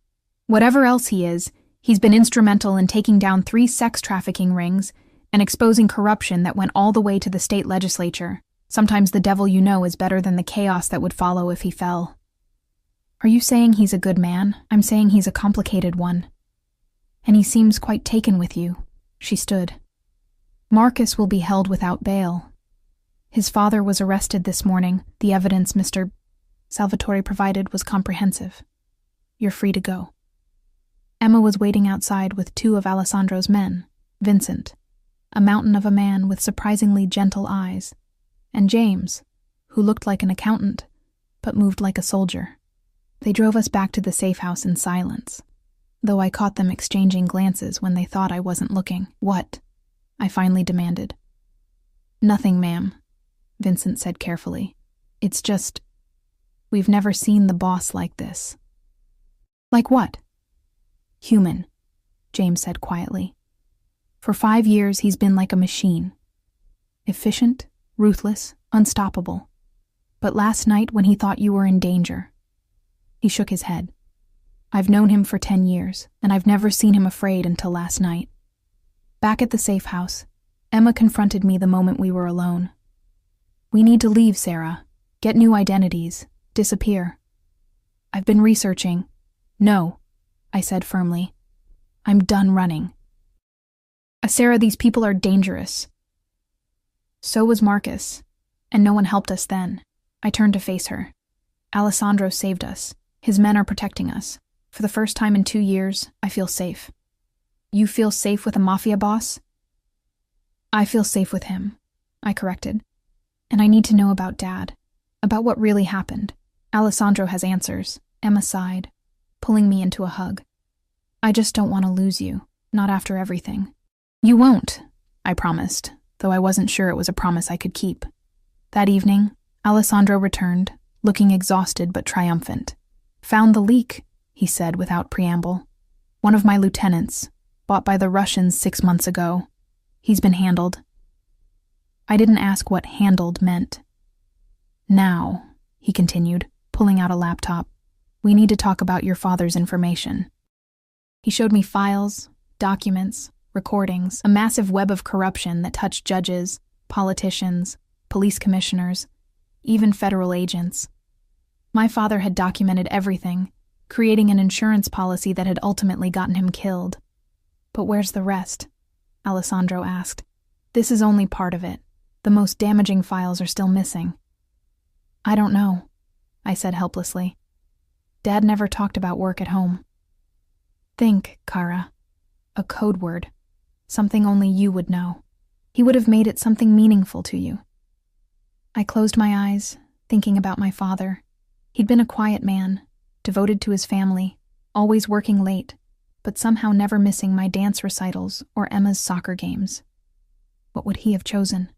Whatever else he is, he's been instrumental in taking down 3 sex trafficking rings and exposing corruption that went all the way to the state legislature. Sometimes the devil you know is better than the chaos that would follow if he fell. Are you saying he's a good man? I'm saying he's a complicated one. And he seems quite taken with you. She stood. Marcus will be held without bail. His father was arrested this morning. The evidence Mr. Salvatore provided was comprehensive. You're free to go. Emma was waiting outside with 2 of Alessandro's men, Vincent, a mountain of a man with surprisingly gentle eyes, and James, who looked like an accountant, but moved like a soldier. They drove us back to the safe house in silence, though I caught them exchanging glances when they thought I wasn't looking. "What?" I finally demanded. "Nothing, ma'am," Vincent said carefully. "It's just, we've never seen the boss like this." "Like what?" "Human," James said quietly. "For 5 years he's been like a machine. Efficient, ruthless, unstoppable. But last night when he thought you were in danger..." He shook his head. "I've known him for 10 years, and I've never seen him afraid until last night." Back at the safe house, Emma confronted me the moment we were alone. "We need to leave, Sarah. Get new identities. Disappear." "I've been researching." "No," I said firmly. "I'm done running." "Sarah, these people are dangerous." "So was Marcus, and no one helped us then." I turned to face her. "Alessandro saved us. His men are protecting us. For the first time in 2 years, I feel safe." "You feel safe with a Mafia boss?" "I feel safe with him," I corrected. "And I need to know about Dad, about what really happened. Alessandro has answers." Emma sighed, pulling me into a hug. "I just don't want to lose you, not after everything." "You won't," I promised, though I wasn't sure it was a promise I could keep. That evening, Alessandro returned, looking exhausted but triumphant. "Found the leak," he said without preamble. "One of my lieutenants, bought by the Russians 6 months ago. He's been handled." I didn't ask what handled meant. "Now," he continued, pulling out a laptop, "we need to talk about your father's information." He showed me files, documents, recordings, a massive web of corruption that touched judges, politicians, police commissioners, even federal agents. My father had documented everything, creating an insurance policy that had ultimately gotten him killed. "But where's the rest?" Alessandro asked. "This is only part of it. The most damaging files are still missing." "I don't know," I said helplessly. "Dad never talked about work at home." "Think, Kara. A code word. Something only you would know. He would have made it something meaningful to you." I closed my eyes, thinking about my father. He'd been a quiet man, devoted to his family, always working late, but somehow never missing my dance recitals or Emma's soccer games. What would he have chosen?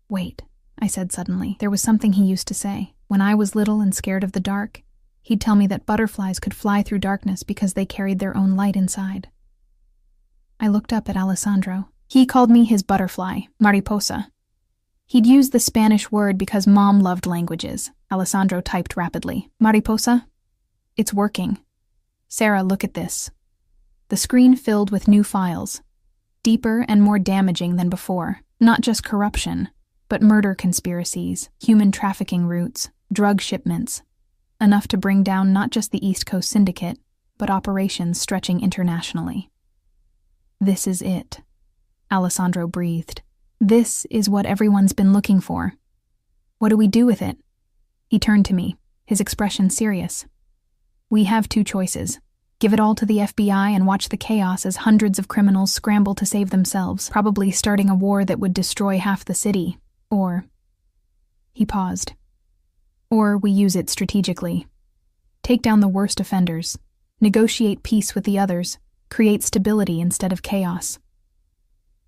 "Wait," I said suddenly. There was something he used to say. When I was little and scared of the dark, he'd tell me that butterflies could fly through darkness because they carried their own light inside. I looked up at Alessandro. He called me his butterfly, mariposa. He'd used the Spanish word because Mom loved languages. Alessandro typed rapidly. "Mariposa? It's working. Sarah, look at this." The screen filled with new files, deeper and more damaging than before. Not just corruption, but murder conspiracies, human trafficking routes, drug shipments, enough to bring down not just the East Coast Syndicate, but operations stretching internationally. "This is it," Alessandro breathed. "This is what everyone's been looking for. What do we do with it?" He turned to me, his expression serious. "We have 2 choices. Give it all to the FBI and watch the chaos as hundreds of criminals scramble to save themselves, probably starting a war that would destroy half the city. Or..." He paused. "Or we use it strategically. Take down the worst offenders, negotiate peace with the others, create stability instead of chaos."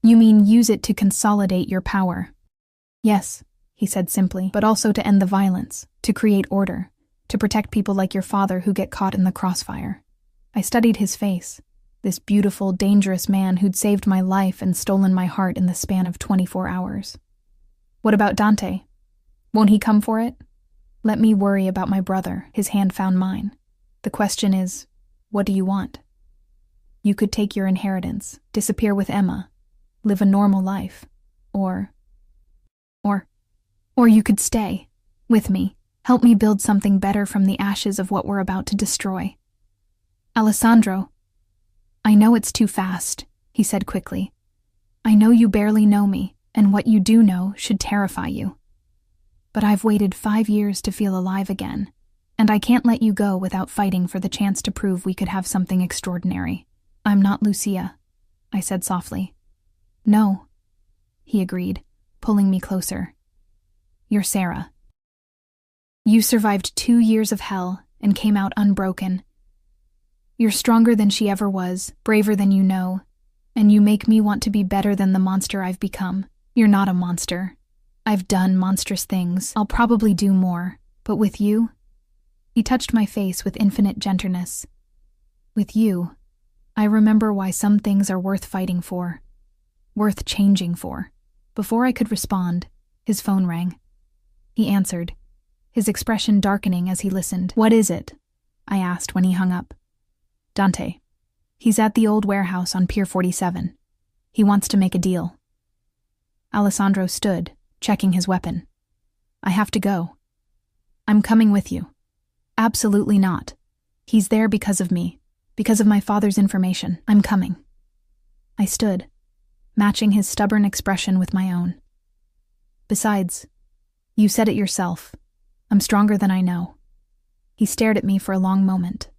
"You mean use it to consolidate your power?" "Yes," he said simply, "but also to end the violence, to create order, to protect people like your father who get caught in the crossfire." I studied his face, this beautiful, dangerous man who'd saved my life and stolen my heart in the span of 24 hours. "What about Dante? Won't he come for it?" "Let me worry about my brother." His hand found mine. "The question is, what do you want? You could take your inheritance, disappear with Emma, live a normal life, or you could stay, with me, help me build something better from the ashes of what we're about to destroy." "Alessandro." "I know it's too fast," he said quickly. "I know you barely know me, and what you do know should terrify you. But I've waited 5 years to feel alive again, and I can't let you go without fighting for the chance to prove we could have something extraordinary. I'm not Lucia," I said softly. "No," he agreed, pulling me closer. "You're Sarah. You survived 2 years of hell and came out unbroken. You're stronger than she ever was, braver than you know, and you make me want to be better than the monster I've become. You're not a monster. I've done monstrous things. I'll probably do more, but with you? He touched my face with infinite gentleness. With you, I remember why some things are worth fighting for, worth changing for. Before I could respond, his phone rang. He answered, his expression darkening as he listened. What is it? I asked when he hung up. Dante. He's at the old warehouse on Pier 47. He wants to make a deal. Alessandro stood, checking his weapon. I have to go. I'm coming with you. Absolutely not. He's there because of me, because of my father's information. I'm coming. I stood, matching his stubborn expression with my own. Besides, you said it yourself. I'm stronger than I know. He stared at me for a long moment,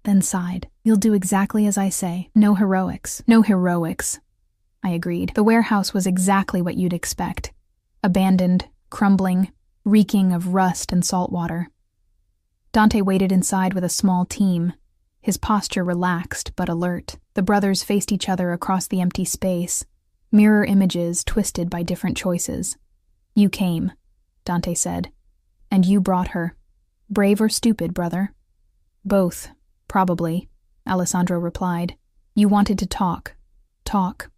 then sighed. You'll do exactly as I say. No heroics. No heroics, I agreed. The warehouse was exactly what you'd expect. Abandoned, crumbling, reeking of rust and salt water. Dante waited inside with a small team, his posture relaxed but alert. The brothers faced each other across the empty space, mirror images twisted by different choices. You came, Dante said, and you brought her. Brave or stupid, brother? Both, probably, Alessandro replied. You wanted to talk. Talk.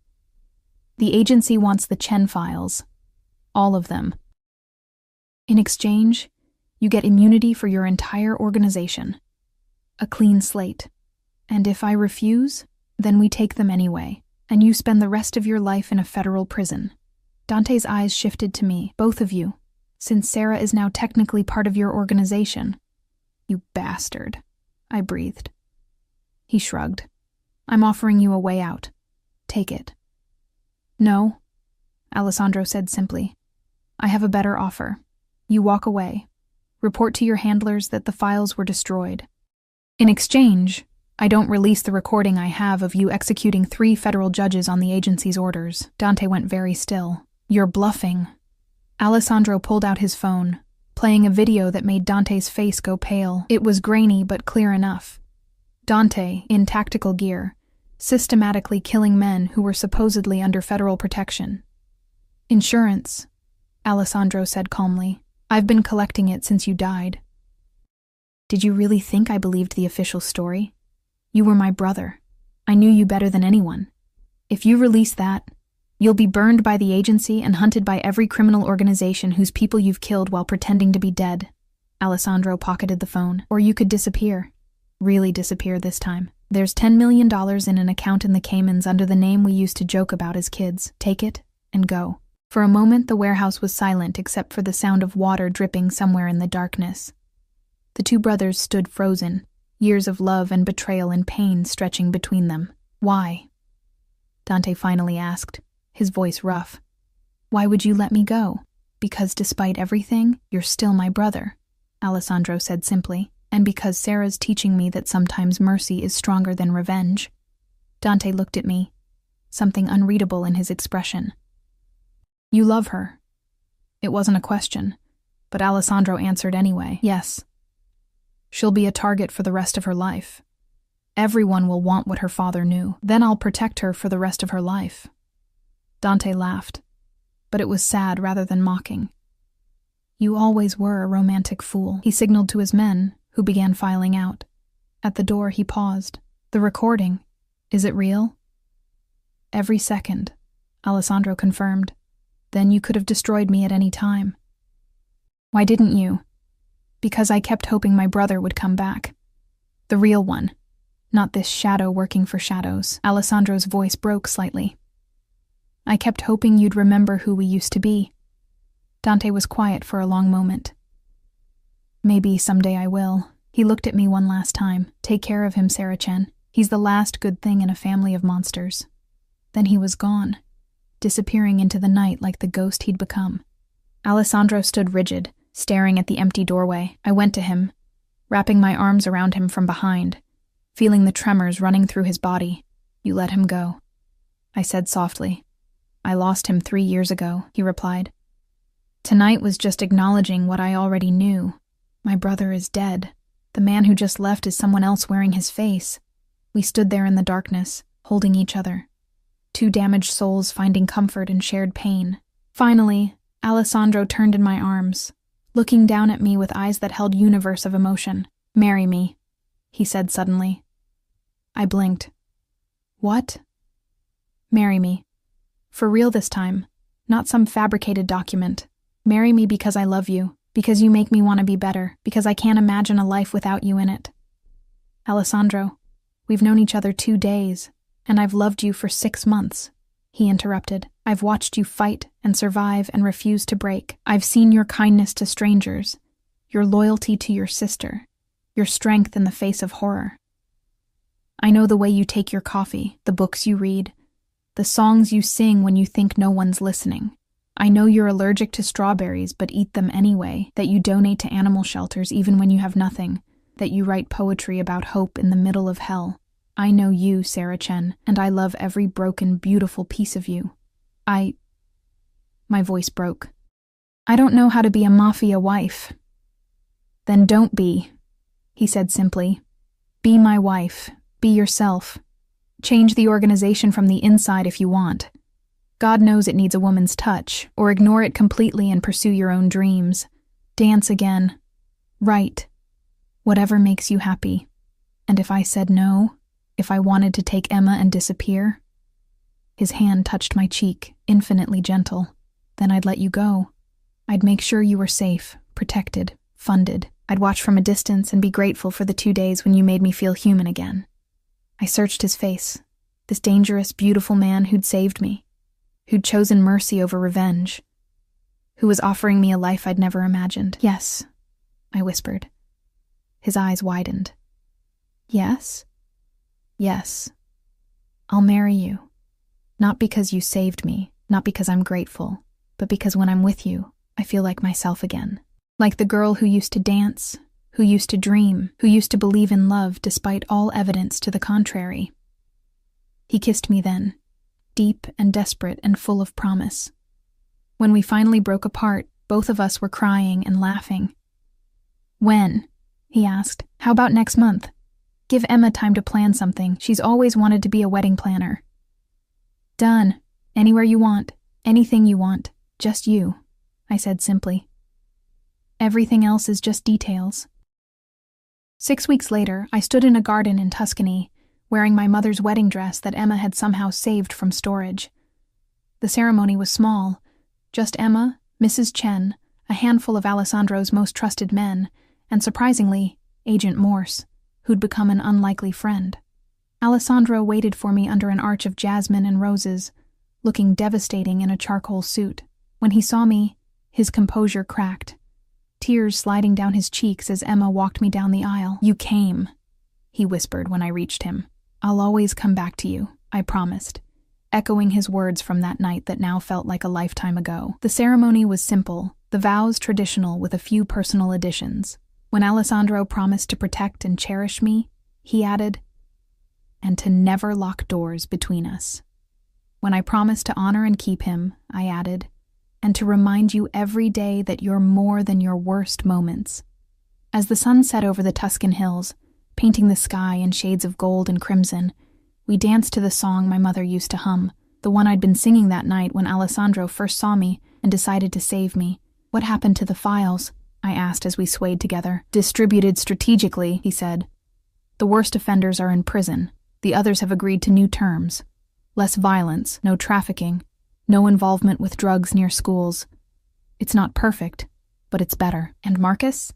The agency wants the Chen files. All of them. In exchange, you get immunity for your entire organization. A clean slate. And if I refuse, then we take them anyway, and you spend the rest of your life in a federal prison. Dante's eyes shifted to me, both of you, since Sarah is now technically part of your organization. You bastard, I breathed. He shrugged. I'm offering you a way out. Take it. No, Alessandro said simply. I have a better offer. You walk away. Report to your handlers that the files were destroyed. In exchange, I don't release the recording I have of you executing 3 federal judges on the agency's orders. Dante went very still. You're bluffing. Alessandro pulled out his phone, playing a video that made Dante's face go pale. It was grainy but clear enough. Dante, in tactical gear, systematically killing men who were supposedly under federal protection. Insurance, Alessandro said calmly. I've been collecting it since you died. Did you really think I believed the official story? You were my brother. I knew you better than anyone. If you release that, you'll be burned by the agency and hunted by every criminal organization whose people you've killed while pretending to be dead. Alessandro pocketed the phone. Or you could disappear. Really disappear this time. There's $10 million in an account in the Caymans under the name we used to joke about as kids. Take it and go. For a moment, the warehouse was silent except for the sound of water dripping somewhere in the darkness. The 2 brothers stood frozen, years of love and betrayal and pain stretching between them. Why? Dante finally asked, his voice rough. Why would you let me go? Because despite everything, you're still my brother, Alessandro said simply, and because Sarah's teaching me that sometimes mercy is stronger than revenge. Dante looked at me, something unreadable in his expression. You love her. It wasn't a question, but Alessandro answered anyway. Yes. She'll be a target for the rest of her life. Everyone will want what her father knew. Then I'll protect her for the rest of her life. Dante laughed, but it was sad rather than mocking. You always were a romantic fool. He signaled to his men, who began filing out. At the door, he paused. The recording. Is it real? Every second, Alessandro confirmed. Then you could have destroyed me at any time. Why didn't you? Because I kept hoping my brother would come back. The real one. Not this shadow working for shadows. Alessandro's voice broke slightly. I kept hoping you'd remember who we used to be. Dante was quiet for a long moment. Maybe someday I will. He looked at me one last time. Take care of him, Sarah Chen. He's the last good thing in a family of monsters. Then he was gone, disappearing into the night like the ghost he'd become. Alessandro stood rigid, staring at the empty doorway. I went to him, wrapping my arms around him from behind, feeling the tremors running through his body. You let him go, I said softly. I lost him 3 years ago, he replied. Tonight was just acknowledging what I already knew. My brother is dead. The man who just left is someone else wearing his face. We stood there in the darkness, holding each other. Two damaged souls finding comfort in shared pain. Finally, Alessandro turned in my arms, looking down at me with eyes that held universe of emotion. "Marry me," he said suddenly. I blinked. "What?" "Marry me. For real this time, not some fabricated document. Marry me because I love you, because you make me want to be better, because I can't imagine a life without you in it." "Alessandro, we've known each other 2 days, and I've loved you for 6 months," he interrupted. "I've watched you fight and survive and refuse to break. I've seen your kindness to strangers, your loyalty to your sister, your strength in the face of horror. I know the way you take your coffee, the books you read, the songs you sing when you think no one's listening. I know you're allergic to strawberries but eat them anyway, that you donate to animal shelters even when you have nothing, that you write poetry about hope in the middle of hell. I know you, Sarah Chen, and I love every broken, beautiful piece of you. My voice broke. "I don't know how to be a Mafia wife." "Then don't be," he said simply. "Be my wife. Be yourself. Change the organization from the inside if you want. God knows it needs a woman's touch, or ignore it completely and pursue your own dreams. Dance again. Write. Whatever makes you happy. And if I said no, if I wanted to take Emma and disappear," his hand touched my cheek, infinitely gentle, "then I'd let you go. I'd make sure you were safe, protected, funded. I'd watch from a distance and be grateful for the 2 days when you made me feel human again." I searched his face, this dangerous, beautiful man who'd saved me, who'd chosen mercy over revenge, who was offering me a life I'd never imagined. "Yes," I whispered. His eyes widened. "Yes? Yes. I'll marry you. Not because you saved me, not because I'm grateful, but because when I'm with you, I feel like myself again. Like the girl who used to dance, who used to dream, who used to believe in love despite all evidence to the contrary." He kissed me then, deep and desperate and full of promise. When we finally broke apart, both of us were crying and laughing. "When?" he asked. "How about next month? Give Emma time to plan something. She's always wanted to be a wedding planner." "Done. Anywhere you want. Anything you want. Just you," I said simply. "Everything else is just details." 6 weeks later, I stood in a garden in Tuscany, wearing my mother's wedding dress that Emma had somehow saved from storage. The ceremony was small. Just Emma, Mrs. Chen, a handful of Alessandro's most trusted men, and surprisingly, Agent Morse, who'd become an unlikely friend. Alessandro waited for me under an arch of jasmine and roses, looking devastating in a charcoal suit. When he saw me, his composure cracked, tears sliding down his cheeks as Emma walked me down the aisle. "You came," he whispered when I reached him. "I'll always come back to you," I promised, echoing his words from that night that now felt like a lifetime ago. The ceremony was simple, the vows traditional with a few personal additions. When Alessandro promised to protect and cherish me, he added, "and to never lock doors between us." When I promised to honor and keep him, I added, "and to remind you every day that you're more than your worst moments." As the sun set over the Tuscan hills, painting the sky in shades of gold and crimson, we danced to the song my mother used to hum, the one I'd been singing that night when Alessandro first saw me and decided to save me. "What happened to the files?" I asked as we swayed together. "Distributed strategically," he said. "The worst offenders are in prison. The others have agreed to new terms. Less violence, no trafficking, no involvement with drugs near schools. It's not perfect, but it's better." "And Marcus?"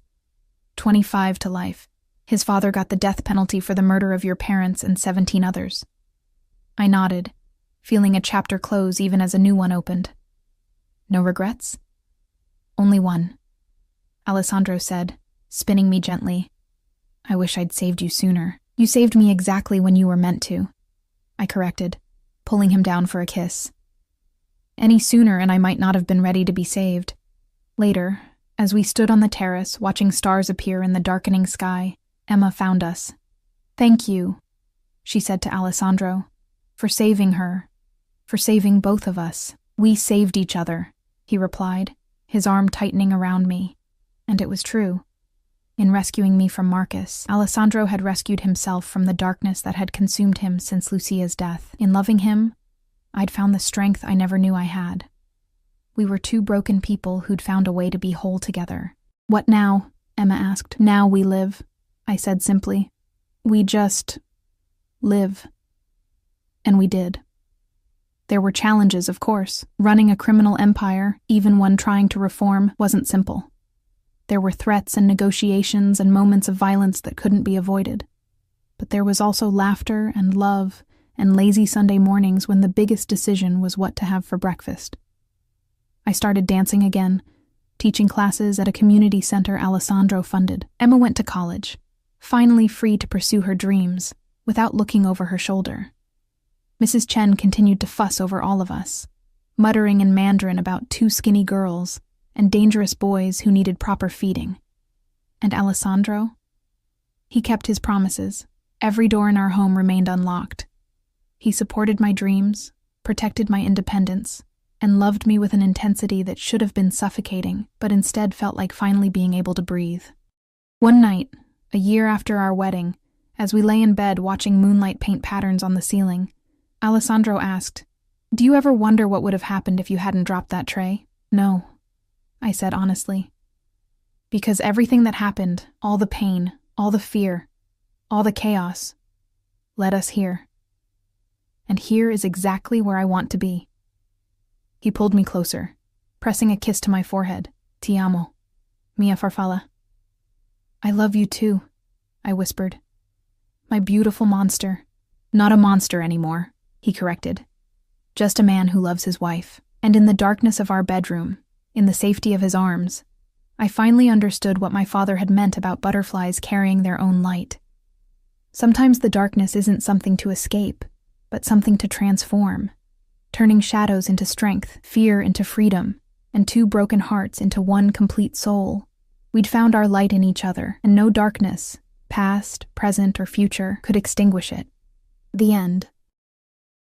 25 to life. His father got the death penalty for the murder of your parents and 17 others. I nodded, feeling a chapter close even as a new one opened. "No regrets?" "Only one," Alessandro said, spinning me gently. "I wish I'd saved you sooner." "You saved me exactly when you were meant to," I corrected, pulling him down for a kiss. "Any sooner and I might not have been ready to be saved." Later, as we stood on the terrace watching stars appear in the darkening sky, Emma found us. "Thank you," she said to Alessandro, "for saving her, for saving both of us." "We saved each other," he replied, his arm tightening around me. And it was true. In rescuing me from Marcus, Alessandro had rescued himself from the darkness that had consumed him since Lucia's death. In loving him, I'd found the strength I never knew I had. We were two broken people who'd found a way to be whole together. "What now?" Emma asked. "Now we live," I said simply. "We just live." And we did. There were challenges, of course. Running a criminal empire, even one trying to reform, wasn't simple. There were threats and negotiations and moments of violence that couldn't be avoided. But there was also laughter and love and lazy Sunday mornings when the biggest decision was what to have for breakfast. I started dancing again, teaching classes at a community center Alessandro funded. Emma went to college, finally free to pursue her dreams without looking over her shoulder. Mrs. Chen continued to fuss over all of us, muttering in Mandarin about two skinny girls and dangerous boys who needed proper feeding. And Alessandro? He kept his promises. Every door in our home remained unlocked. He supported my dreams, protected my independence, and loved me with an intensity that should have been suffocating, but instead felt like finally being able to breathe. One night, a year after our wedding, as we lay in bed watching moonlight paint patterns on the ceiling, Alessandro asked, "Do you ever wonder what would have happened if you hadn't dropped that tray?" "No," I said honestly. "Because everything that happened, all the pain, all the fear, all the chaos, led us here. And here is exactly where I want to be." He pulled me closer, pressing a kiss to my forehead. "Ti amo, mia farfalla." "I love you too," I whispered. "My beautiful monster." "Not a monster anymore," he corrected. "Just a man who loves his wife." And in the darkness of our bedroom, in the safety of his arms, I finally understood what my father had meant about butterflies carrying their own light. Sometimes the darkness isn't something to escape, but something to transform, turning shadows into strength, fear into freedom, and two broken hearts into one complete soul. We'd found our light in each other, and no darkness, past, present, or future, could extinguish it. The end.